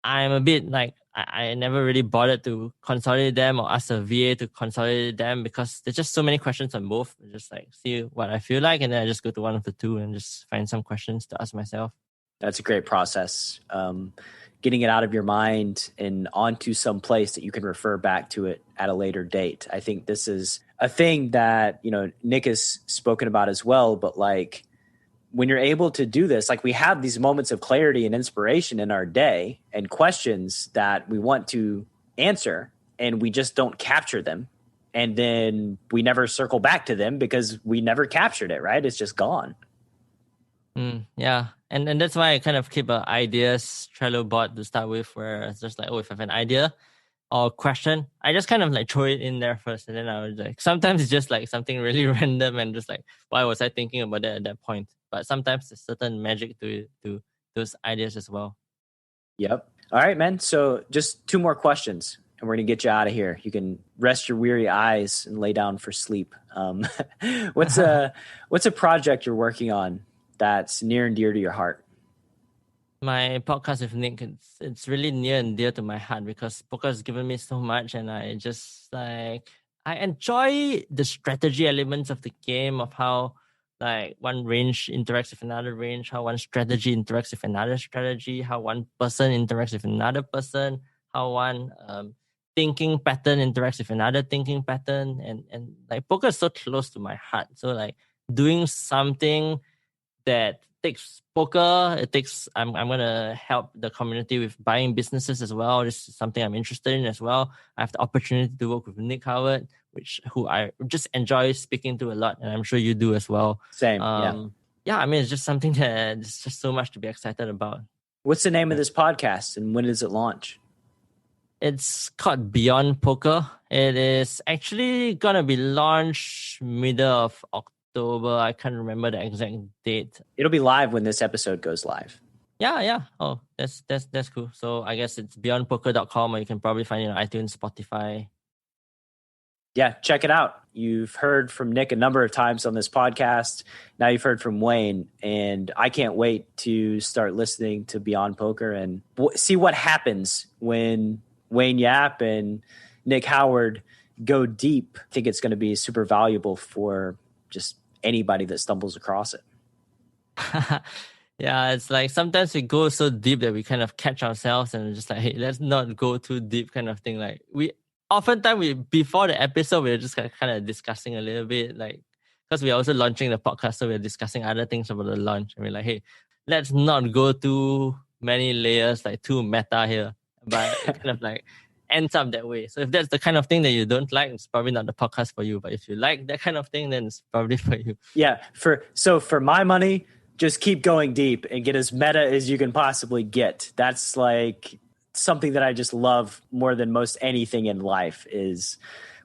I'm a bit like I never really bothered to consolidate them or ask a VA to consolidate them because there's just so many questions on both. I just like see what I feel like, and then I just go to one of the two and just find some questions to ask myself. That's a great process. Getting it out of your mind and onto some place that you can refer back to it at a later date. I think this is a thing that, you know, Nick has spoken about as well, but like when you're able to do this, like we have these moments of clarity and inspiration in our day and questions that we want to answer and we just don't capture them. And then we never circle back to them because we never captured it, right? It's just gone. Yeah. And that's why I kind of keep an ideas Trello board to start with, where it's just like, if I have an idea or question, I just kind of like throw it in there first. And then I was like, sometimes it's just like something really random and just like, why was I thinking about that at that point? But sometimes there's certain magic to those ideas as well. Yep. All right, man. So just two more questions and we're going to get you out of here. You can rest your weary eyes and lay down for sleep. What's a project you're working on that's near and dear to your heart? My podcast with Nick, it's really near and dear to my heart because poker has given me so much, and I just like I enjoy the strategy elements of the game, of how like one range interacts with another range, how one strategy interacts with another strategy, how one person interacts with another person, how one thinking pattern interacts with another thinking pattern, and like poker is so close to my heart. So like doing something that takes poker, I'm gonna help the community with buying businesses as well. This is something I'm interested in as well. I have the opportunity to work with Nick Howard, who I just enjoy speaking to a lot, and I'm sure you do as well. Same. Yeah. I mean, it's just something that it's just so much to be excited about. What's the name of this podcast and when does it launch? It's called Beyond Poker. It is actually gonna be launched middle of October. I can't remember the exact date. It'll be live when this episode goes live. Yeah. Oh, that's cool. So I guess it's beyondpoker.com, or you can probably find it on iTunes, Spotify. Yeah, check it out. You've heard from Nick a number of times on this podcast. Now you've heard from Wayne, and I can't wait to start listening to Beyond Poker and see what happens when Wayne Yap and Nick Howard go deep. I think it's going to be super valuable for just anybody that stumbles across it. Yeah, it's like sometimes we go so deep that we kind of catch ourselves and just like, hey, let's not go too deep kind of thing. Like before the episode, we're just kind of discussing a little bit, like, because we're also launching the podcast, so we're discussing other things about the launch. And we're like, hey, let's not go too many layers, like too meta here. But it kind of like ends up that way. So if that's the kind of thing that you don't like, it's probably not the podcast for you. But if you like that kind of thing, then it's probably for you. Yeah. For my money, just keep going deep and get as meta as you can possibly get. That's like something that I just love more than most anything in life, is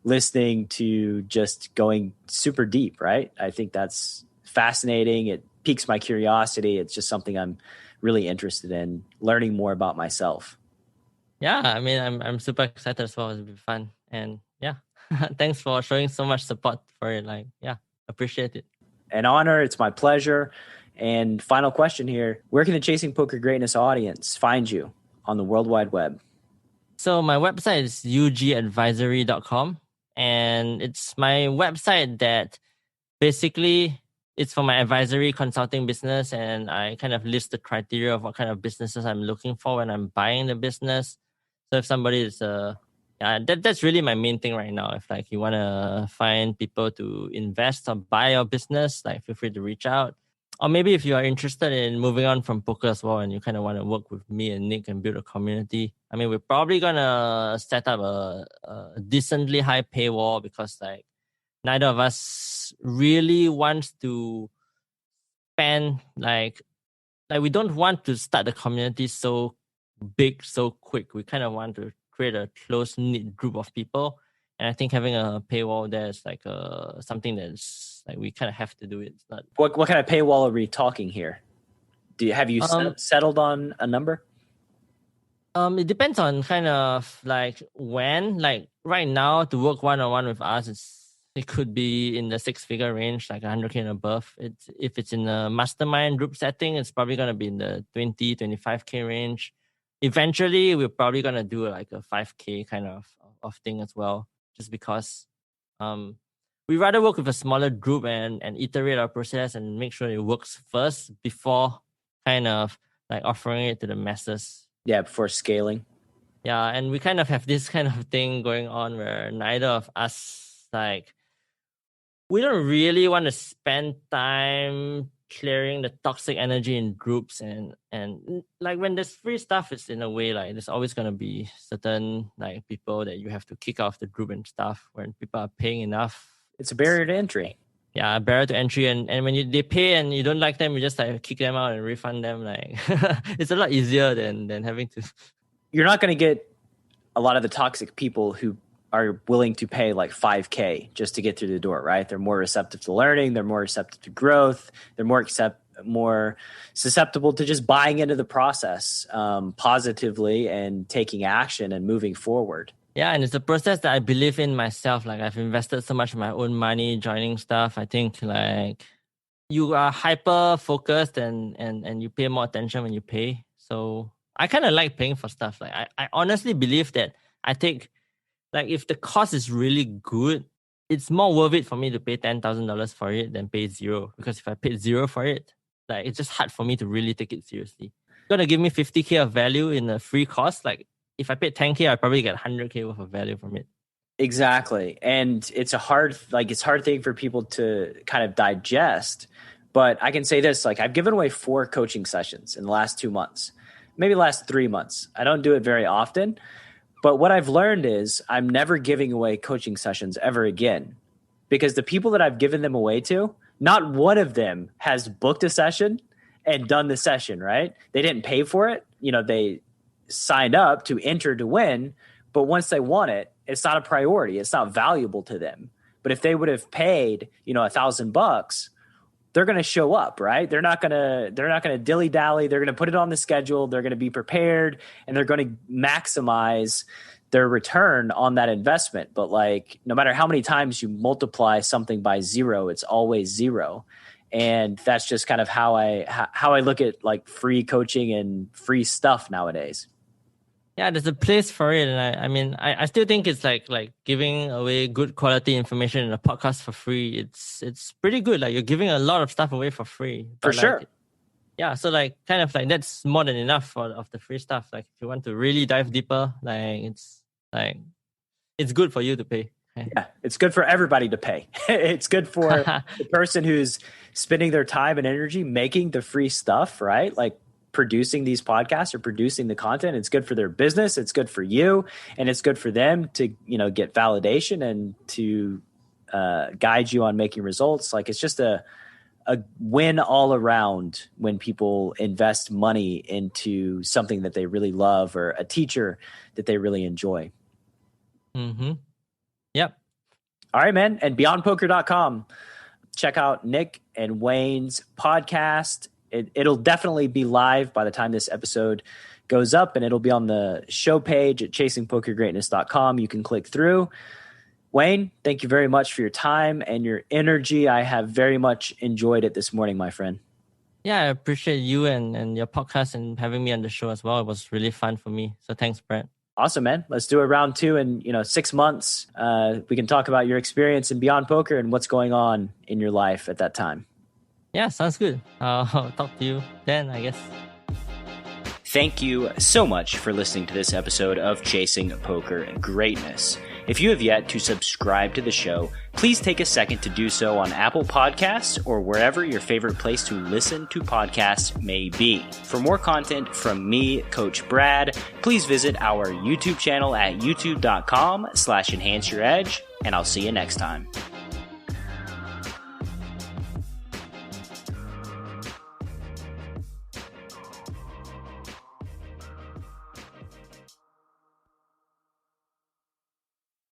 listening to just going super deep, right? I think that's fascinating. It piques my curiosity. It's just something I'm really interested in, learning more about myself. Yeah, I mean, I'm super excited as well. It'll be fun. And yeah, thanks for showing so much support for it. Like, yeah, appreciate it. An honor. It's my pleasure. And final question here. Where can the Chasing Poker Greatness audience find you on the World Wide Web? So my website is ugadvisory.com. And it's my website that basically it's for my advisory consulting business. And I kind of list the criteria of what kind of businesses I'm looking for when I'm buying the business. So if somebody is that's really my main thing right now. If like you want to find people to invest or buy your business, like feel free to reach out. Or maybe if you are interested in moving on from poker as well and you kind of want to work with me and Nick and build a community, I mean, we're probably going to set up a decently high paywall because like neither of us really wants to spend like we don't want to start the community so big, so quick. We kind of want to create a close-knit group of people. And I think having a paywall there is like something that's like we kind of have to do it. It's not. What kind of paywall are we talking here? Have you settled on a number? It depends on kind of like when. Like right now, to work one-on-one with us, it could be in the 6-figure range, like 100K and above. If it's in a mastermind group setting, it's probably going to be in the 20, 25K range. Eventually, we're probably going to do like a 5K kind of thing as well, just because we rather work with a smaller group and iterate our process and make sure it works first before kind of like offering it to the masses. Yeah, before scaling. Yeah, and we kind of have this kind of thing going on where neither of us, like, we don't really want to spend time clearing the toxic energy in groups, and like when there's free stuff, it's in a way like there's always going to be certain like people that you have to kick out of the group and stuff. When people are paying enough, it's a barrier to entry. Yeah, a barrier to entry, and when they pay and you don't like them, you just like kick them out and refund them. Like it's a lot easier than having to. You're not going to get a lot of the toxic people who are willing to pay like 5K just to get through the door, right? They're more receptive to learning. They're more receptive to growth. They're more susceptible to just buying into the process positively and taking action and moving forward. Yeah, and it's a process that I believe in myself. Like I've invested so much of my own money joining stuff. I think like you are hyper focused and you pay more attention when you pay. So I kind of like paying for stuff. Like I honestly believe that I take, like if the cost is really good, it's more worth it for me to pay $10,000 for it than pay zero. Because if I paid zero for it, like it's just hard for me to really take it seriously. You're gonna give me 50K of value in a free cost. Like if I paid 10K, I probably get 100K worth of value from it. Exactly. And it's a hard thing for people to kind of digest. But I can say this, like I've given away 4 coaching sessions in the last 2 months, maybe last 3 months. I don't do it very often. But what I've learned is I'm never giving away coaching sessions ever again, because the people that I've given them away to, not one of them has booked a session and done the session, right? They didn't pay for it. You know, they signed up to enter to win, but once they won it, it's not a priority. It's not valuable to them. But if they would have paid, $1,000, they're going to show up, right? They're not going to dilly dally. They're going to put it on the schedule. They're going to be prepared, and they're going to maximize their return on that investment. But like, no matter how many times you multiply something by 0, it's always 0. And that's just kind of how I look at like free coaching and free stuff nowadays. Yeah, there's a place for it. And I still think it's like giving away good quality information in a podcast for free. It's pretty good. Like you're giving a lot of stuff away for free. For sure. Yeah. So like kind of like that's more than enough of the free stuff. Like if you want to really dive deeper, it's good for you to pay. Yeah, it's good for everybody to pay. It's good for the person who's spending their time and energy making the free stuff, right? Like producing these podcasts or producing the content. It's good for their business. It's good for you. And it's good for them to, get validation and to guide you on making results. Like it's just a win all around when people invest money into something that they really love or a teacher that they really enjoy. Mm-hmm. Yep. All right, man. And beyondpoker.com. Check out Nick and Wayne's podcast. It'll definitely be live by the time this episode goes up, and it'll be on the show page at chasingpokergreatness.com. You can click through. Wayne, thank you very much for your time and your energy. I have very much enjoyed it this morning, my friend. Yeah, I appreciate you and your podcast and having me on the show as well. It was really fun for me. So thanks, Brett. Awesome, man. Let's do a round 2 in 6 months. We can talk about your experience in Beyond Poker and what's going on in your life at that time. Yeah, sounds good. I'll talk to you then, I guess. Thank you so much for listening to this episode of Chasing Poker Greatness. If you have yet to subscribe to the show, please take a second to do so on Apple Podcasts or wherever your favorite place to listen to podcasts may be. For more content from me, Coach Brad, please visit our YouTube channel at youtube.com/enhanceyouredge, and I'll see you next time.